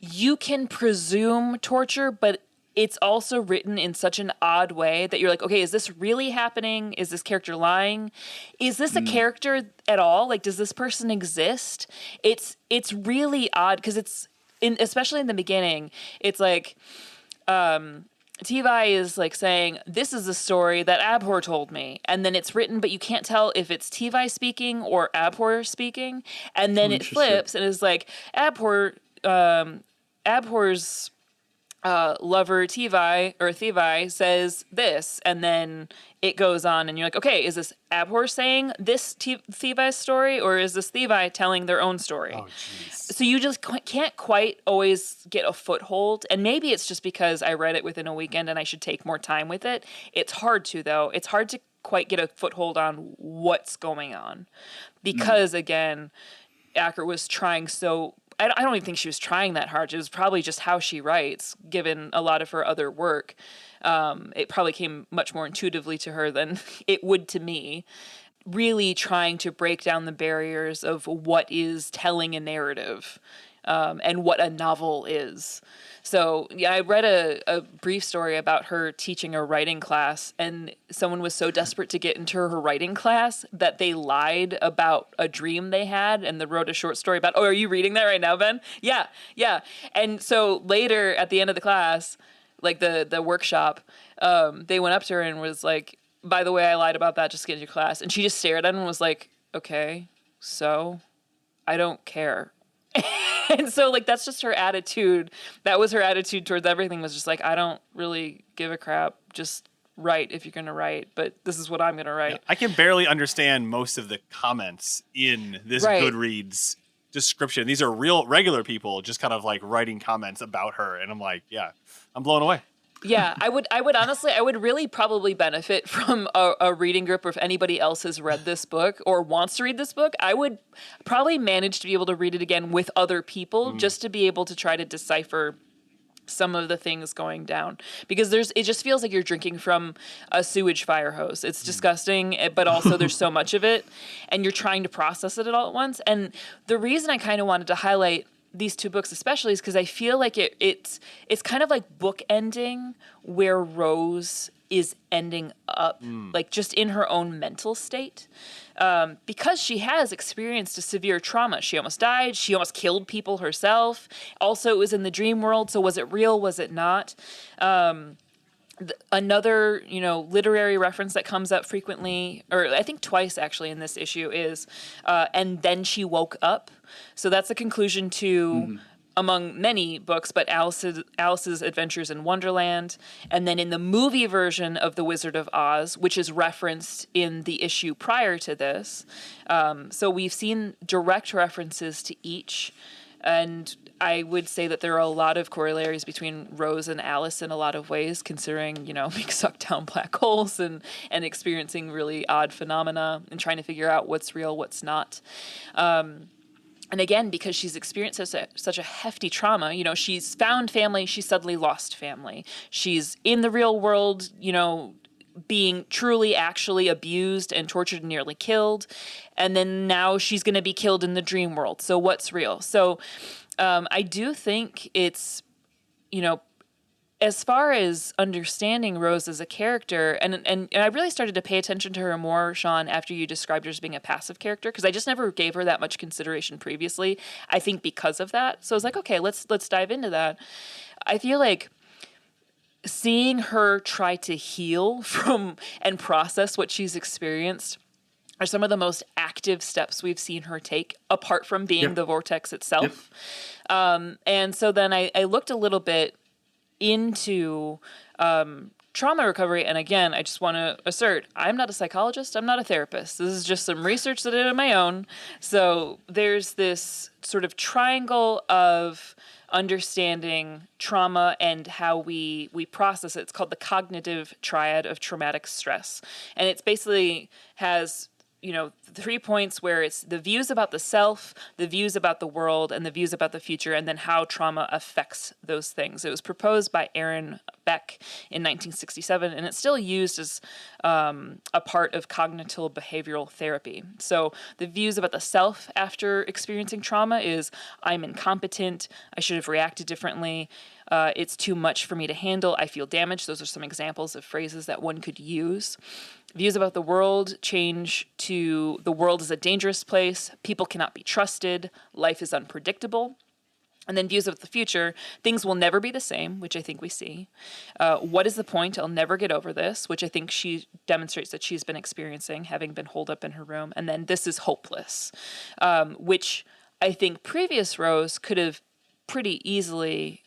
you can presume torture, but it's also written in such an odd way that you're like, okay, is this really happening? Is this character lying? Is this a character at all? Does this person exist? It's really odd because especially in the beginning, it's Tivi is saying, this is a story that Abhor told me. And then it's written, but you can't tell if it's Tivi speaking or Abhor speaking. And then it flips and is Abhor's lover Tivi says this, and then it goes on, and you're like, okay, is this Abhor saying this Thivi's story, or is this Thivi telling their own story? Oh, jeez. So you just can't quite always get a foothold, and maybe it's just because I read it within a weekend and I should take more time with it. It's hard to, though. It's hard to quite get a foothold on what's going on, because, again, Acker was trying so... I don't even think she was trying that hard. It was probably just how she writes, given a lot of her other work. It probably came much more intuitively to her than it would to me. Really trying to break down the barriers of what is telling a narrative and what a novel is. So, yeah, I read a brief story about her teaching a writing class, and someone was so desperate to get into her writing class that they lied about a dream they had, and they wrote a short story about, oh, are you reading that right now, Ben? Yeah. And so later at the end of the class, the workshop, they went up to her and was like, by the way, I lied about that just to get into your class. And she just stared at him and was like, okay, so I don't care. And so, that's just her attitude. That was her attitude towards everything, was just I don't really give a crap. Just write if you're going to write, but this is what I'm going to write. Yeah, I can barely understand most of the comments in this Goodreads description. These are regular people just kind of writing comments about her. And I'm like, yeah, I'm blown away. Yeah, I would honestly, I would really probably benefit from a reading group, or if anybody else has read this book or wants to read this book, I would probably manage to be able to read it again with other people just to be able to try to decipher some of the things going down, because it just feels like you're drinking from a sewage fire hose. It's disgusting, but also there's so much of it, and you're trying to process it all at once. And the reason I kind of wanted to highlight these two books especially is because I feel like it's kind of like book ending where Rose is ending up, just in her own mental state, because she has experienced a severe trauma. She almost died. She almost killed people herself. Also, it was in the dream world. So was it real? Was it not? Another, literary reference that comes up frequently, or I think twice actually in this issue, is and then she woke up. So that's a conclusion to, among many books, but Alice's Adventures in Wonderland. And then in the movie version of The Wizard of Oz, which is referenced in the issue prior to this. So we've seen direct references to each. And I would say that there are a lot of corollaries between Rose and Alice in a lot of ways, considering, being sucked down black holes and experiencing really odd phenomena and trying to figure out what's real, what's not. And again, because she's experienced such a hefty trauma, she's found family, she's suddenly lost family. She's in the real world, being truly actually abused and tortured and nearly killed. And then now she's going to be killed in the dream world. So what's real? So I do think it's, as far as understanding Rose as a character, and I really started to pay attention to her more, Sean, after you described her as being a passive character, because I just never gave her that much consideration previously, I think because of that. So I was like, okay, let's dive into that. I feel like seeing her try to heal from and process what she's experienced are some of the most active steps we've seen her take, apart from being the vortex itself. And so then I looked a little bit into trauma recovery. And again, I just want to assert, I'm not a psychologist. I'm not a therapist. This is just some research that I did on my own. So there's this sort of triangle of understanding trauma and how we process it. It's called the cognitive triad of traumatic stress. And it's basically has, 3 points where it's the views about the self, the views about the world, and the views about the future, and then how trauma affects those things. It was proposed by Aaron Beck in 1967, and it's still used as a part of cognitive behavioral therapy. So the views about the self after experiencing trauma is, I'm incompetent, I should have reacted differently, it's too much for me to handle, I feel damaged. Those are some examples of phrases that one could use. Views about the world change to the world is a dangerous place, people cannot be trusted, life is unpredictable. And then views of the future, things will never be the same, which I think we see. What is the point? I'll never get over this, which I think she demonstrates that she's been experiencing, having been holed up in her room. And then this is hopeless, which I think previous Rose could have pretty easily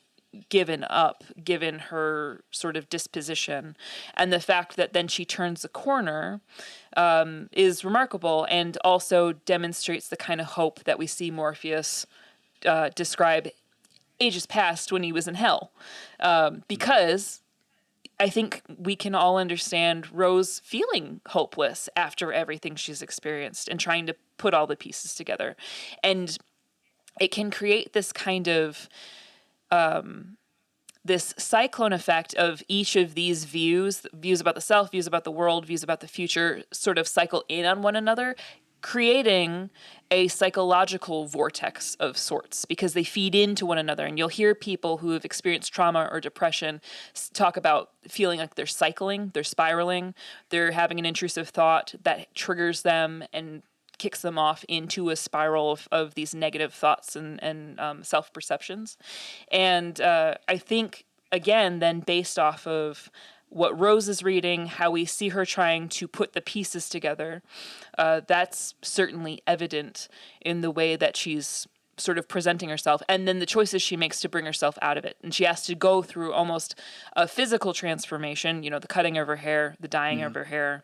given up, given her sort of disposition. And the fact that then she turns the corner is remarkable, and also demonstrates the kind of hope that we see Morpheus describe ages past when he was in hell. Because I think we can all understand Rose feeling hopeless after everything she's experienced and trying to put all the pieces together. And it can create this kind of this cyclone effect of each of these views about the self, views about the world, views about the future, sort of cycle in on one another, creating a psychological vortex of sorts, because they feed into one another. And you'll hear people who have experienced trauma or depression talk about feeling like they're cycling, they're spiraling, they're having an intrusive thought that triggers them and kicks them off into a spiral of these negative thoughts and self-perceptions. And I think, again, then based off of what Rose is reading, how we see her trying to put the pieces together, that's certainly evident in the way that she's sort of presenting herself, and then the choices she makes to bring herself out of it. And she has to go through almost a physical transformation, the cutting of her hair, the dyeing of her hair.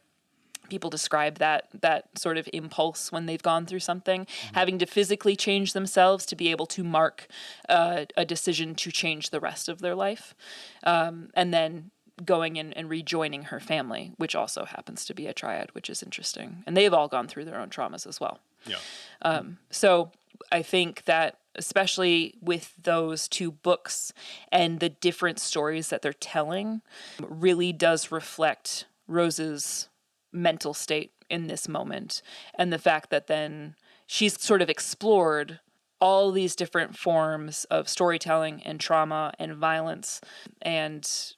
People describe that sort of impulse when they've gone through something, having to physically change themselves to be able to mark a decision to change the rest of their life. And then going in and rejoining her family, which also happens to be a triad, which is interesting. And they've all gone through their own traumas as well. Yeah. So I think that especially with those two books and the different stories that they're telling, really does reflect Rose's mental state in this moment, and the fact that then she's sort of explored all these different forms of storytelling and trauma and violence and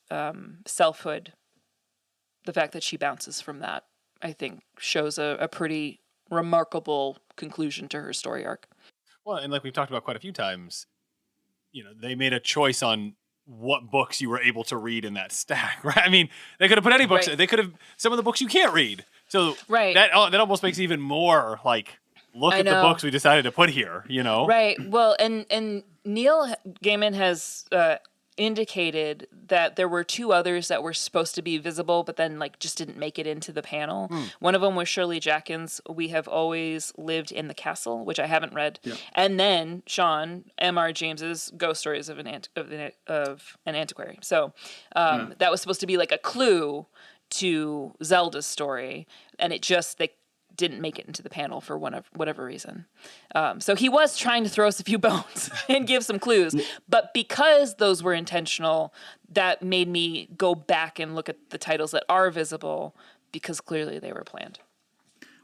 selfhood. The fact that she bounces from that, I think, shows a pretty remarkable conclusion to her story arc. Well, and like we've talked about quite a few times, they made a choice on what books you were able to read in that stack, right? I mean, they could have put any books. Right. They could have some of the books you can't read. So Right. that almost makes even more like, look I at the know. books we decided to put here, you know? Right. Well, and Neil Gaiman has indicated that there were two others that were supposed to be visible, but then like just didn't make it into the panel. One of them was Shirley Jackson's "We Have Always Lived in the Castle," which I haven't read, and then Sean M.R. James's "Ghost Stories of an Antiquary." So that was supposed to be like a clue to Zelda's story, and they didn't make it into the panel for whatever reason. So he was trying to throw us a few bones and give some clues. But because those were intentional, that made me go back and look at the titles that are visible, because clearly they were planned.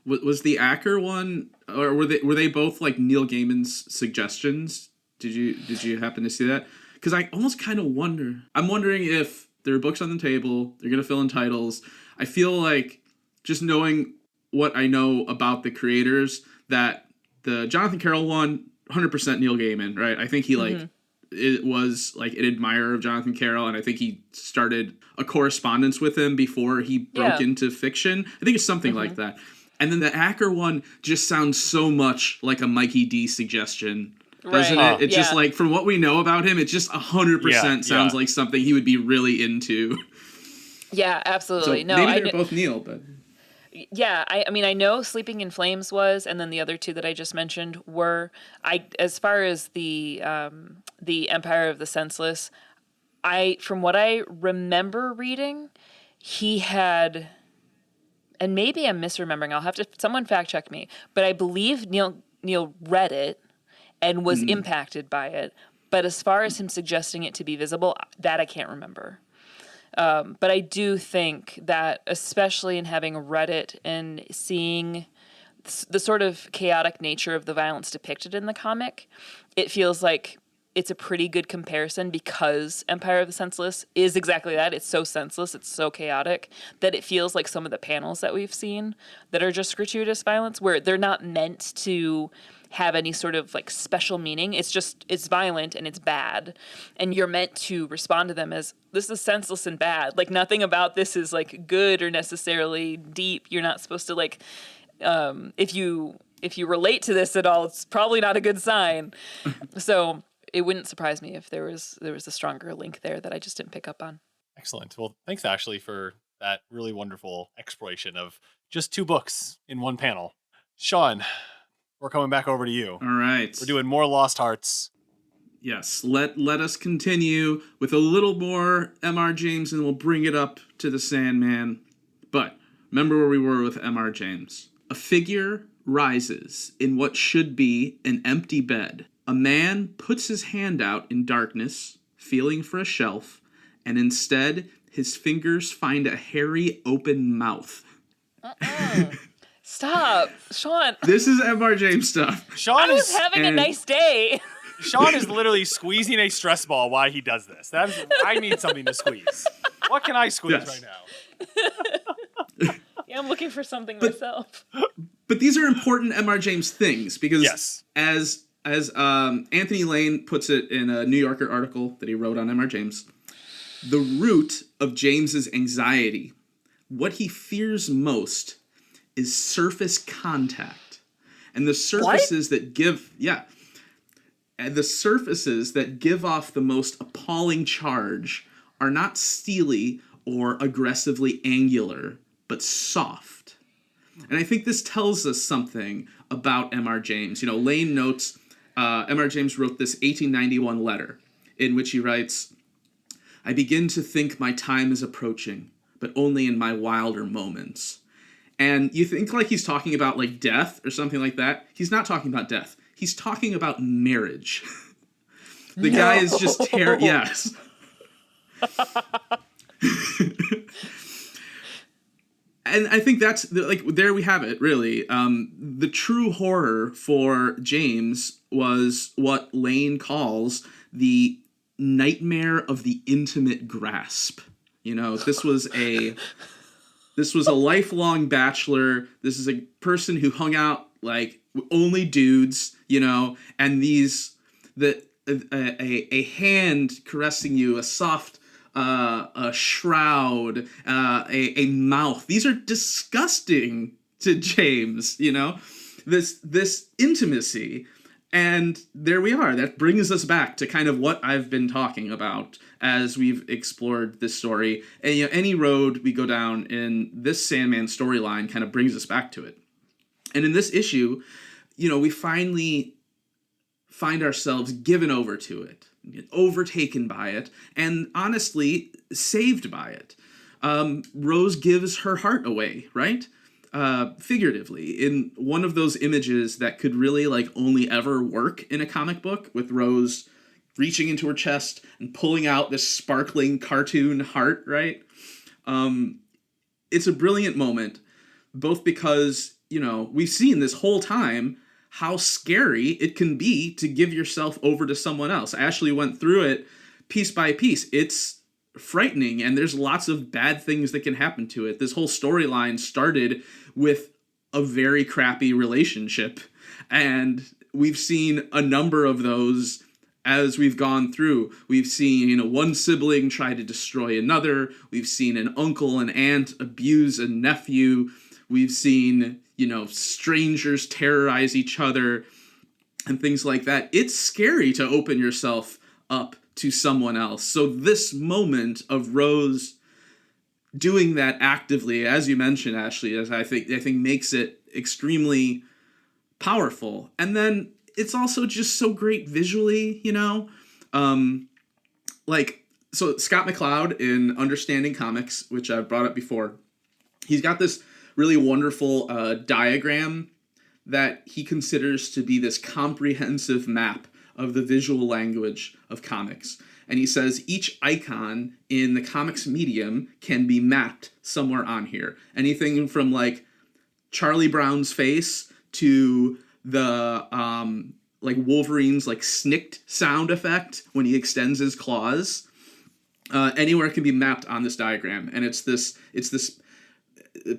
Was the Acker one, or were they both like Neil Gaiman's suggestions? Did you happen to see that? Because I almost kind of wonder. I'm wondering if there are books on the table, they're going to fill in titles. I feel like just knowing what I know about the creators, that the Jonathan Carroll one, 100% Neil Gaiman, right? I think he it was like an admirer of Jonathan Carroll, and I think he started a correspondence with him before he broke into fiction. I think it's something like that. And then the Acker one just sounds so much like a Mikey D suggestion, doesn't it? It's just like, from what we know about him, it just 100% sounds like something he would be really into. Yeah, absolutely. So maybe they're both Neil, but... Yeah, I mean, I know Sleeping in Flames was, and then the other two that I just mentioned were. As far as the Empire of the Senseless, from what I remember reading, he had, and maybe I'm misremembering. I'll have to someone fact check me, but I believe Neil read it and was impacted by it. But as far as him suggesting it to be visible, that I can't remember. But I do think that, especially in having read it and seeing the sort of chaotic nature of the violence depicted in the comic, it feels like it's a pretty good comparison, because Empire of the Senseless is exactly that. It's so senseless, it's so chaotic, that it feels like some of the panels that we've seen that are just gratuitous violence, where they're not meant to have any sort of like special meaning. It's violent and it's bad, and you're meant to respond to them as, this is senseless and bad. Like, nothing about this is like good or necessarily deep. You're not supposed to like, if you relate to this at all, it's probably not a good sign. So it wouldn't surprise me if there was a stronger link there that I just didn't pick up on. Excellent. Well, thanks, Ashley, for that really wonderful exploration of just two books in one panel. Sean, we're coming back over to you. All right. We're doing more Lost Hearts. Yes, let us continue with a little more M.R. James, and we'll bring it up to the Sandman. But remember where we were with M.R. James. A figure rises in what should be an empty bed. A man puts his hand out in darkness, feeling for a shelf, and instead his fingers find a hairy open mouth. Stop, Sean. This is M.R. James stuff. Sean I was having a nice day. Sean is literally squeezing a stress ball while he does this. I need something to squeeze. What can I squeeze right now? Yeah, I'm looking for something myself. But these are important M.R. James things, because Yes. as Anthony Lane puts it in a New Yorker article that he wrote on M.R. James, the root of James's anxiety, what he fears most, is surface contact. And the surfaces that give off the most appalling charge are not steely or aggressively angular, but soft. And I think this tells us something about M.R. James. You know, Lane notes M.R. James wrote this 1891 letter in which he writes, "I begin to think my time is approaching, but only in my wilder moments." And you think like he's talking about like death or something like that. He's not talking about death. He's talking about marriage. The guy is just yes. And I think that's there we have it, really. The true horror for James was what Lane calls the nightmare of the intimate grasp. You know, this was a lifelong bachelor. This is a person who hung out like only dudes, you know, and a hand caressing you, a soft a shroud, a mouth. These are disgusting to James, you know? This intimacy. And there we are. That brings us back to kind of what I've been talking about as we've explored this story. And you know, any road we go down in this Sandman storyline kind of brings us back to it. And in this issue, you know, we finally find ourselves given over to it, overtaken by it, and honestly, saved by it. Rose gives her heart away, right? Figuratively, in one of those images that could really like only ever work in a comic book, with Rose reaching into her chest and pulling out this sparkling cartoon heart, right? It's a brilliant moment, both because, you know, we've seen this whole time how scary it can be to give yourself over to someone else. Ashley went through it piece by piece. It's frightening, and there's lots of bad things that can happen to it. This whole storyline started with a very crappy relationship, and we've seen a number of those as we've gone through. We've seen, you know, one sibling try to destroy another. We've seen an uncle and aunt abuse a nephew. We've seen, you know, strangers terrorize each other and things like that. It's scary to open yourself up to someone else. So this moment of Rose doing that actively, as you mentioned, Ashley, as I think makes it extremely powerful. And then it's also just so great visually, you know? So Scott McCloud in Understanding Comics, which I've brought up before, he's got this really wonderful diagram that he considers to be this comprehensive map of the visual language of comics. And he says each icon in the comics medium can be mapped somewhere on here. Anything from like Charlie Brown's face to the like Wolverine's like snicked sound effect when he extends his claws. Anywhere can be mapped on this diagram. And it's this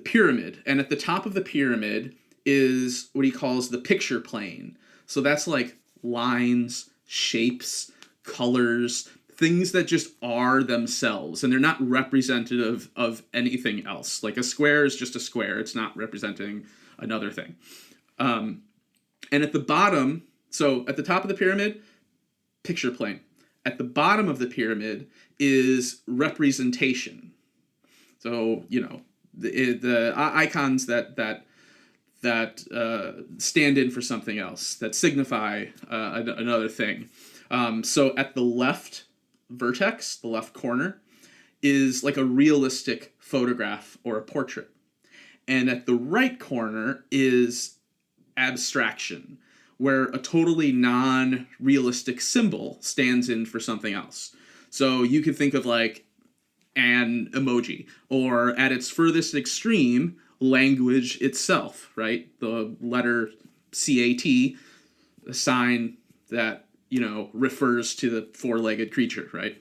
pyramid. And at the top of the pyramid is what he calls the picture plane. So that's like lines, shapes, colors, things that just are themselves, and they're not representative of anything else. Like a square is just a square. It's not representing another thing. And at the bottom, so at the top of the pyramid, picture plane. At the bottom of the pyramid is representation. So, you know, the icons that stand in for something else, that signify another thing. So at the left vertex, the left corner, is like a realistic photograph or a portrait. And at the right corner is abstraction, where a totally non-realistic symbol stands in for something else. So you could think of like an emoji, or at its furthest extreme, language itself, right? The letter CAT, a sign that, you know, refers to the four-legged creature, right?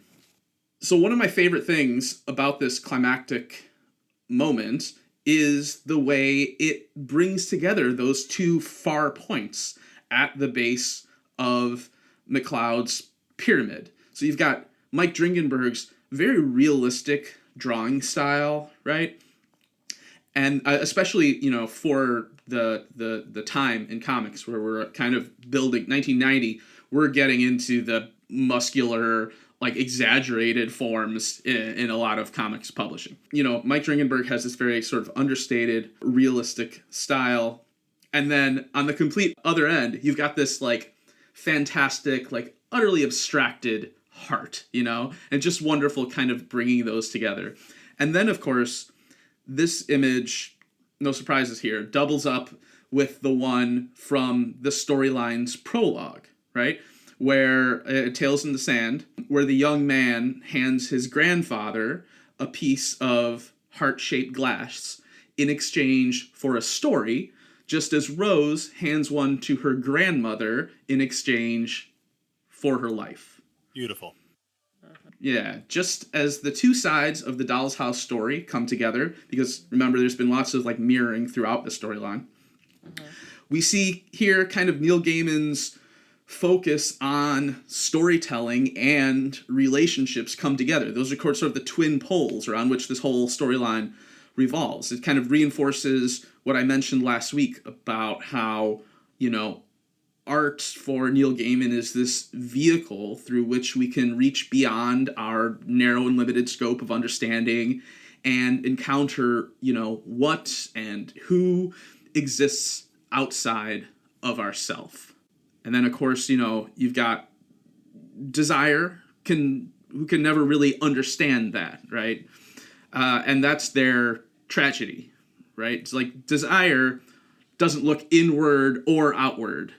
So one of my favorite things about this climactic moment is the way it brings together those two far points at the base of McCloud's pyramid. So you've got Mike Dringenberg's very realistic drawing style, right? And especially, you know, for the time in comics where we're kind of building 1990, we're getting into the muscular, like exaggerated forms in a lot of comics publishing. You know, Mike Dringenberg has this very sort of understated, realistic style. And then on the complete other end, you've got this like fantastic, like utterly abstracted heart, you know, and just wonderful kind of bringing those together. And then, of course, this image, no surprises here, doubles up with the one from the storyline's prologue, right? Where Tales in the Sand, where the young man hands his grandfather a piece of heart-shaped glass in exchange for a story, just as Rose hands one to her grandmother in exchange for her life. Beautiful. Yeah, just as the two sides of the Doll's House story come together, because remember, there's been lots of like mirroring throughout the storyline. Mm-hmm. We see here kind of Neil Gaiman's focus on storytelling and relationships come together. Those are sort of the twin poles around which this whole storyline revolves. It kind of reinforces what I mentioned last week about how, art for Neil Gaiman is this vehicle through which we can reach beyond our narrow and limited scope of understanding and encounter, what and who exists outside of ourself. And then, of course, you've got Desire, who can never really understand that, right? And that's their tragedy, right? It's like Desire doesn't look inward or outward.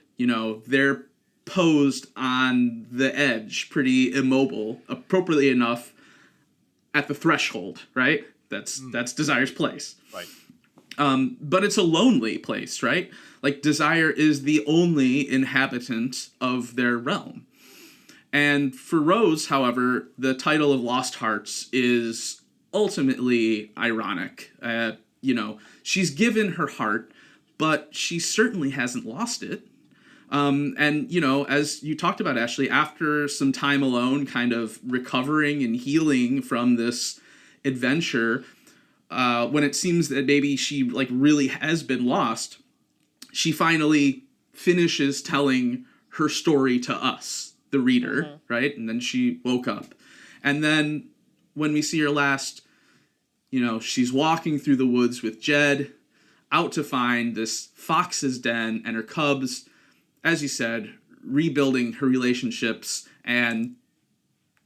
They're posed on the edge, pretty immobile, appropriately enough, at the threshold, right? That's Desire's place. Right. But it's a lonely place, right? Like, Desire is the only inhabitant of their realm. And for Rose, however, the title of Lost Hearts is ultimately ironic. She's given her heart, but she certainly hasn't lost it. And, as you talked about, Ashley, after some time alone, kind of recovering and healing from this adventure, when it seems that maybe she really has been lost, she finally finishes telling her story to us, the reader, right? And then she woke up. And then when we see her last, she's walking through the woods with Jed, out to find this fox's den and her cubs, as you said, rebuilding her relationships and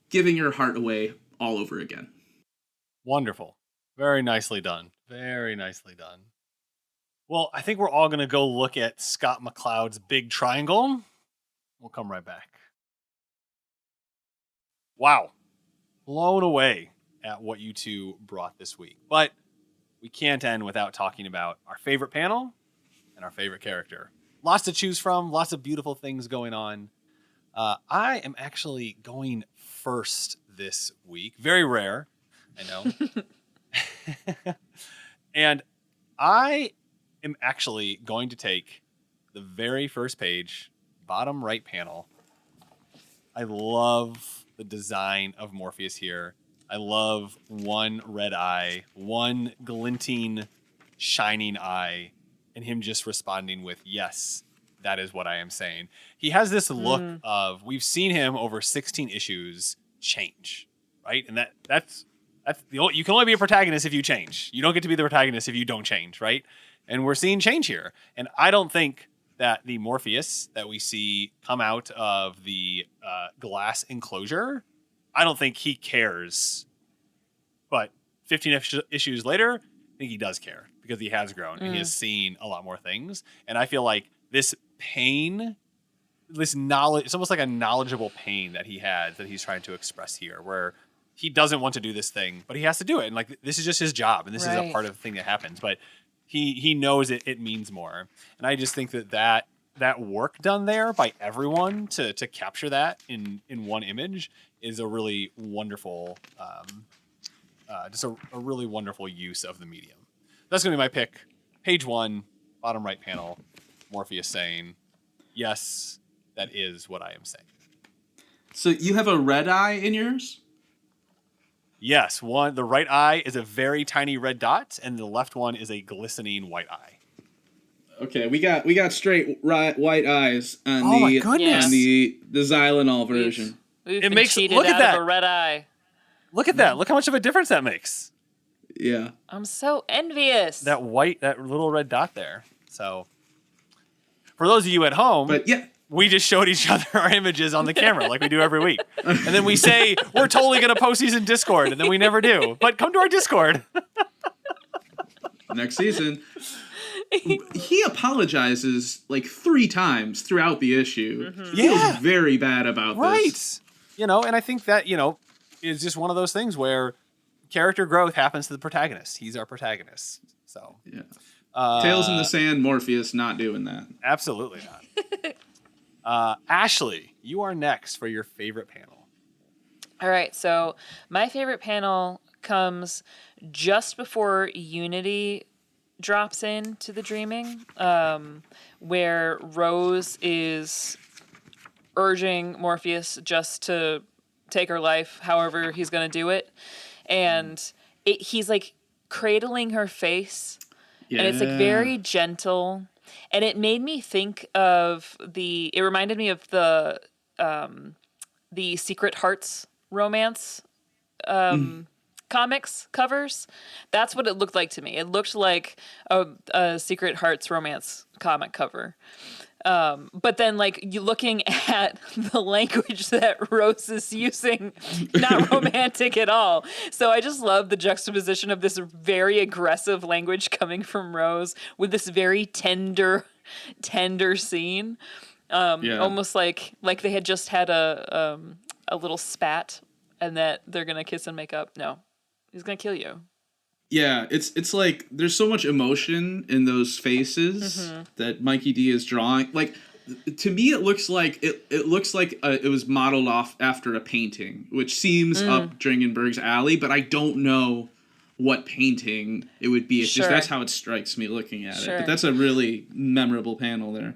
giving her heart away all over again. Wonderful. Very nicely done. Very nicely done. Well, I think we're all going to go look at Scott McCloud's Big Triangle. We'll come right back. Wow. Blown away at what you two brought this week. But we can't end without talking about our favorite panel and our favorite character. Lots to choose from, lots of beautiful things going on. I am actually going first this week. Very rare, I know. And I am actually going to take the very first page, bottom right panel. I love the design of Morpheus here. I love one red eye, one glinting, shining eye, and him just responding with, yes, that is what I am saying. He has this look of, we've seen him over 16 issues change, right? And that's you can only be a protagonist if you change. You don't get to be the protagonist if you don't change, right? And we're seeing change here. And I don't think that the Morpheus that we see come out of the glass enclosure, I don't think he cares. But 15 issues later, I think he does care because he has grown and he has seen a lot more things. And I feel like this pain, this knowledge, it's almost like a knowledgeable pain that he has that he's trying to express here, where he doesn't want to do this thing, but he has to do it. And like, this is just his job. And this is a part of the thing that happens, but he knows it means more. And I just think that work done there by everyone to capture that in one image is a really wonderful, just a really wonderful use of the medium. That's going to be my pick. Page 1, bottom right panel, Morpheus saying, yes, that is what I am saying. So you have a red eye in yours? Yes, the right eye is a very tiny red dot, and the left one is a glistening white eye. Okay, we got straight white eyes on my goodness. on the Xylanol version. We've It been makes- cheated look at out that. of a red eye. Look at that. Look how much of a difference that makes. Yeah. I'm so envious. That little red dot there. So, for those of you at home, But yeah, we just showed each other our images on the camera like we do every week. And then we say, we're totally going to post these in Discord, and then we never do. But come to our Discord. next season. He apologizes like 3 times throughout the issue. He feels very bad about this. And I think that, is just one of those things where character growth happens to the protagonist. He's our protagonist. So, Yeah. Tails in the sand, Morpheus not doing that. Absolutely not. Ashley, you are next for your favorite panel. All right, so my favorite panel comes just before Unity drops into the dreaming, where Rose is urging Morpheus just to take her life, however he's going to do it. And he's like cradling her face, and it's like very gentle. And it made me think of it reminded me of the Secret Hearts romance comics covers. That's what it looked like to me. It looked like a Secret Hearts romance comic cover. But then, like, you looking at the language that Rose is using, not romantic at all. So I just love the juxtaposition of this very aggressive language coming from Rose with this very tender scene. Almost like they had just had a little spat, and that they're gonna kiss and make up. No, he's gonna kill you. Yeah, it's like there's so much emotion in those faces that Mikey D is drawing. Like, to me, it looks like it was modeled off after a painting, which seems up Dringenberg's alley, but I don't know what painting it would be. It's just that's how it strikes me looking at it. But that's a really memorable panel there.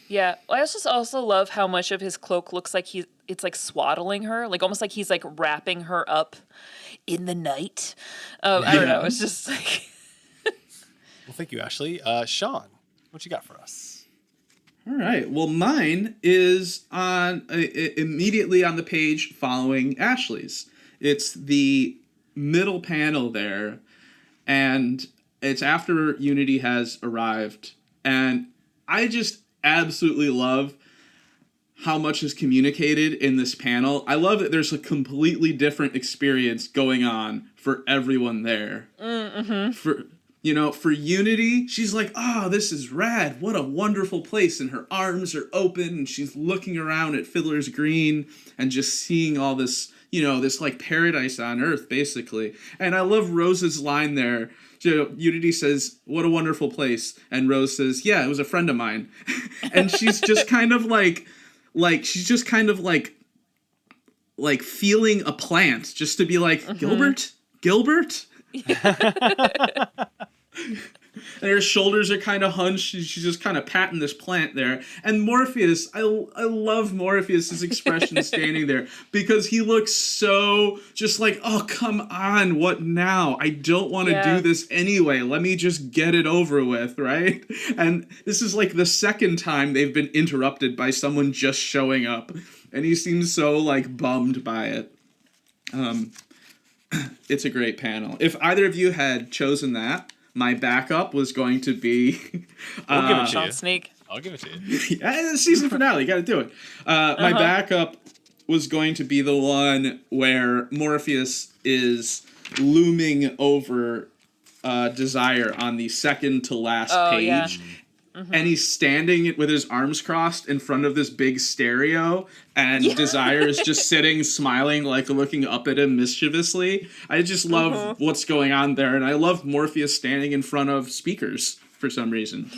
Yeah, I also love how much of his cloak looks like it's like swaddling her, like almost like he's like wrapping her up in the night. I don't know. It's just like. Well, thank you, Ashley. Sean, what you got for us? All right. Well, mine is on immediately on the page following Ashley's. It's the middle panel there, and it's after Unity has arrived, and I just absolutely love how much is communicated in this panel. I love that there's a completely different experience going on for everyone there. For Unity, she's like, oh, this is rad. What a wonderful place. And her arms are open and she's looking around at Fiddler's Green and just seeing all this, this like paradise on earth, basically. And I love Rose's line there. Unity says, what a wonderful place. And Rose says, yeah, it was a friend of mine. And she's just kind of like feeling a plant just to be like, Gilbert? And her shoulders are kind of hunched. She's just kind of patting this plant there. And Morpheus, I love Morpheus's expression standing there because he looks so just like, oh, come on, what now? I don't want to do this anyway. Let me just get it over with, right? And this is like the second time they've been interrupted by someone just showing up. And he seems so like bummed by it. It's a great panel. If either of you had chosen that, my backup was going to be... I'll give it to you. Snake. I'll give it to you. Yeah, the season finale, you gotta do it. My backup was going to be the one where Morpheus is looming over Desire on the second to last page. Yeah. And he's standing with his arms crossed in front of this big stereo, and Desire is just sitting, smiling, like looking up at him mischievously. I just love what's going on there, and I love Morpheus standing in front of speakers for some reason.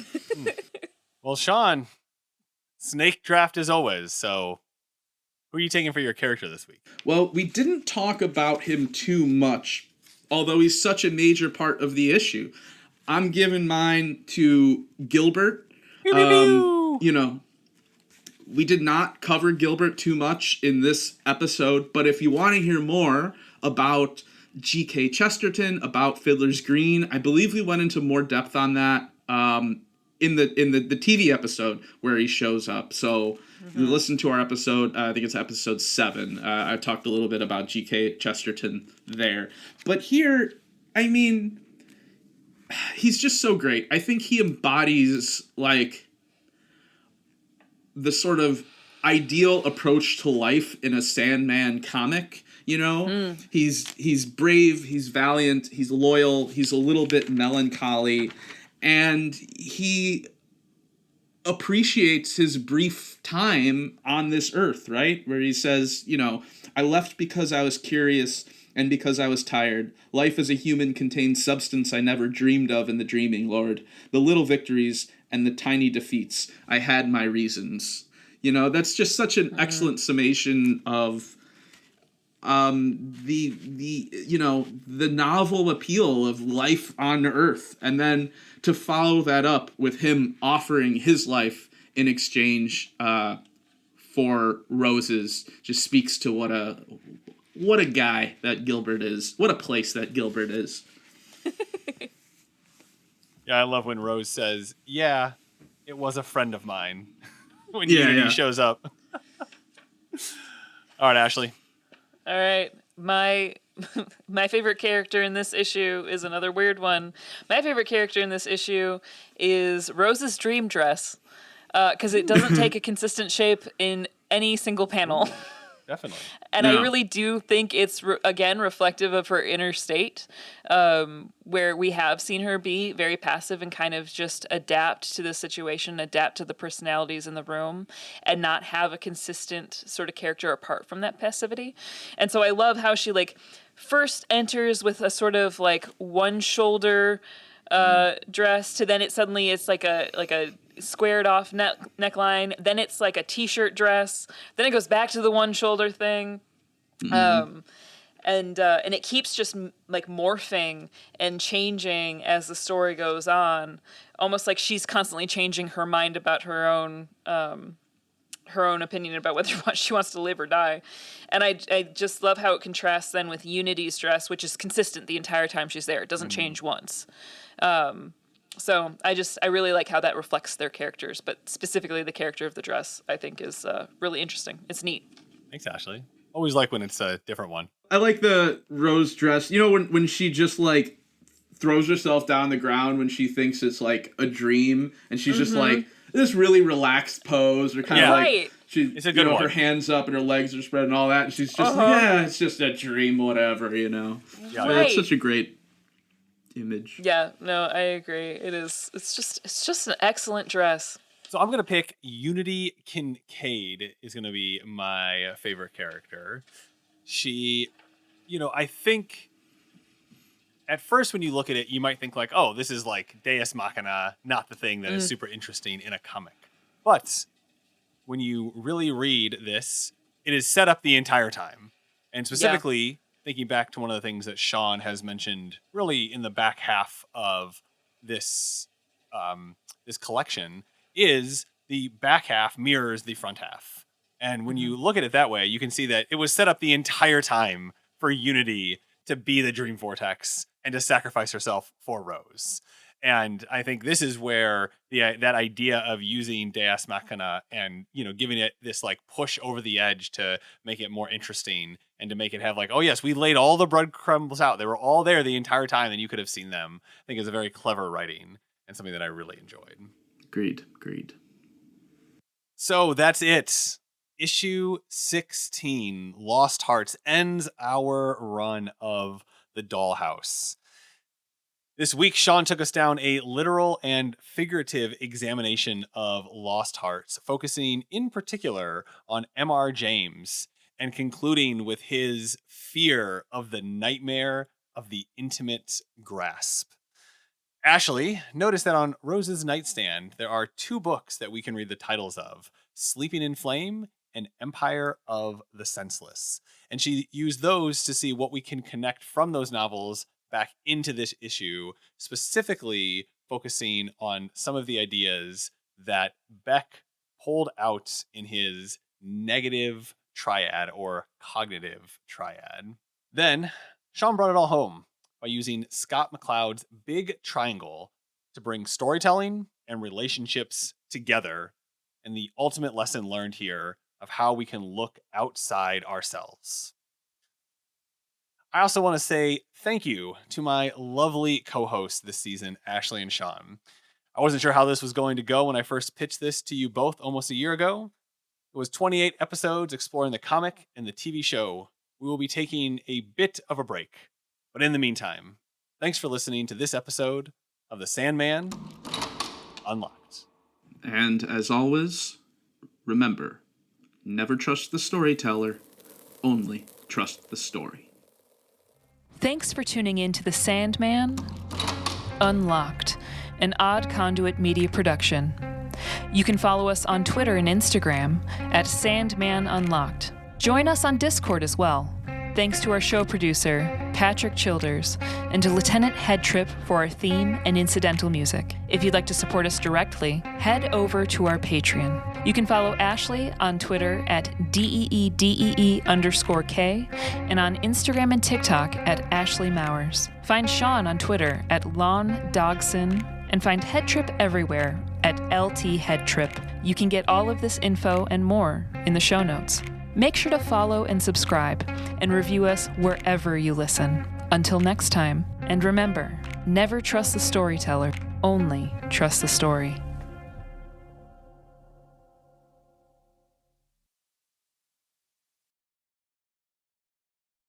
Well, Sean, snake draft as always, so who are you taking for your character this week? Well, we didn't talk about him too much, although he's such a major part of the issue. I'm giving mine to Gilbert. We did not cover Gilbert too much in this episode, but if you want to hear more about G.K. Chesterton, about Fiddler's Green, I believe we went into more depth on that in the TV episode where he shows up. So listen to our episode, I think it's episode 7. I talked a little bit about G.K. Chesterton there. But here, I mean... he's just so great. I think he embodies, like, the sort of ideal approach to life in a Sandman comic, He's brave, he's valiant, he's loyal, he's a little bit melancholy, and he appreciates his brief time on this earth, right? Where he says, I left because I was curious and because I was tired. Life as a human contains substance I never dreamed of in the dreaming, Lord. The little victories and the tiny defeats. I had my reasons. That's just such an excellent summation of the novel appeal of life on Earth. And then to follow that up with him offering his life in exchange for roses just speaks to what a guy that Gilbert is. What a place that Gilbert is. Yeah, I love when Rose says, "Yeah, it was a friend of mine." When Unity shows up. All right, Ashley. All right. My favorite character in this issue is another weird one. My favorite character in this issue is Rose's dream dress, because it doesn't take a consistent shape in any single panel. Definitely. And I really do think it's, again, reflective of her inner state, where we have seen her be very passive and kind of just adapt to the situation, adapt to the personalities in the room, and not have a consistent sort of character apart from that passivity. And so I love how she, like, first enters with a sort of, like, one-shoulder dress, to then it's like a squared off neckline, then it's like a t-shirt dress, then it goes back to the one shoulder thing, and it keeps just like morphing and changing as the story goes on, almost like she's constantly changing her mind about her own opinion about whether she wants to live or die. And I just love how it contrasts then with Unity's dress, which is consistent the entire time she's there. It doesn't change once. So I really like how that reflects their characters, but specifically the character of the dress, I think, is really interesting. It's neat. Thanks, Ashley. Always like when it's a different one. I like the Rose dress. You know, when she just, like, throws herself down on the ground when she thinks it's, like, a dream, and she's just, like, this really relaxed pose, or kind of like, it's a good one. Her hands up and her legs are spread and all that, and she's just like, yeah, it's just a dream, whatever, you know. Yeah, It's such a great image. Yeah, no, I agree. It is. It's just an excellent dress. So I'm gonna pick Unity Kincaid is gonna be my favorite character. She, I think at first when you look at it, you might think like, oh, this is like Deus Machina, not the thing that is super interesting in a comic. But when you really read this, it is set up the entire time, and specifically. Thinking back to one of the things that Sean has mentioned really in the back half of this this collection is the back half mirrors the front half. And when you look at it that way, you can see that it was set up the entire time for Unity to be the Dream Vortex and to sacrifice herself for Rose. And I think this is where that idea of using Deus Machina and, giving it this like push over the edge to make it more interesting and to make it have like, oh yes, we laid all the breadcrumbs out. They were all there the entire time and you could have seen them. I think is a very clever writing and something that I really enjoyed. Agreed. So that's it. Issue 16, Lost Hearts, ends our run of the Dollhouse. This week, Sean took us down a literal and figurative examination of Lost Hearts, focusing in particular on M.R. James and concluding with his fear of the nightmare of the intimate grasp. Ashley, notice that on Rose's nightstand, there are 2 books that we can read the titles of, Sleeping in Flame and Empire of the Senseless. And she used those to see what we can connect from those novels back into this issue, specifically focusing on some of the ideas that Beck pulled out in his negative triad or cognitive triad. Then Sean brought it all home by using Scott McCloud's Big Triangle to bring storytelling and relationships together, and the ultimate lesson learned here of how we can look outside ourselves. I also want to say thank you to my lovely co-hosts this season, Ashley and Sean. I wasn't sure how this was going to go when I first pitched this to you both almost a year ago. It was 28 episodes exploring the comic and the TV show. We will be taking a bit of a break. But in the meantime, thanks for listening to this episode of the Sandman Unlocked. And as always, remember, never trust the storyteller, only trust the story. Thanks for tuning in to the Sandman Unlocked, an Odd Conduit Media production. You can follow us on Twitter and Instagram at Sandman Unlocked. Join us on Discord as well. Thanks to our show producer, Patrick Childers, and to Lieutenant Headtrip for our theme and incidental music. If you'd like to support us directly, head over to our Patreon. You can follow Ashley on Twitter at DEEDEE_K and on Instagram and TikTok at Ashley Mowers. Find Sean on Twitter at Lon Dogson and find Headtrip everywhere at LT Headtrip. You can get all of this info and more in the show notes. Make sure to follow and subscribe and review us wherever you listen. Until next time, and remember, never trust the storyteller, only trust the story.